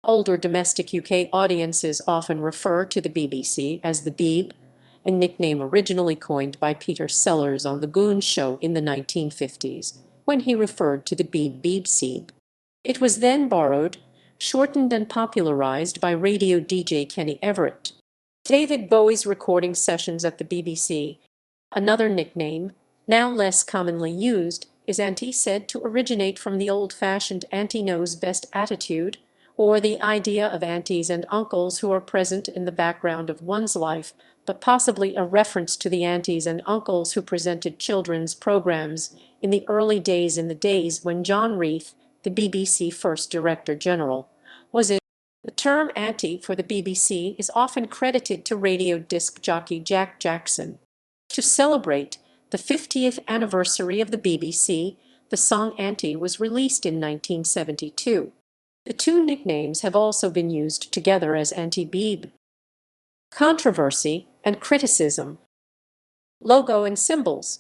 Older domestic UK audiences often refer to the BBC as the Beeb, a nickname originally coined by Peter Sellers on The Goon Show in the 1950s, when he referred to the BBC. It was then borrowed, shortened and popularized by radio DJ Kenny Everett. David Bowie's recording sessions at the BBC. Another nickname, now less commonly used, is Auntie, said to originate from the old-fashioned Auntie knows best attitude, or the idea of aunties and uncles who are present in the background of one's life, but possibly a reference to the aunties and uncles who presented children's programs in the early days, in the days when John Reith, the BBC first Director General, was in. The term auntie for the BBC is often credited to radio disc jockey Jack Jackson. To celebrate the 50th anniversary of the BBC, the song Auntie was released in 1972. The two nicknames have also been used together as Auntie Beeb. Controversy and criticism. Logo and symbols.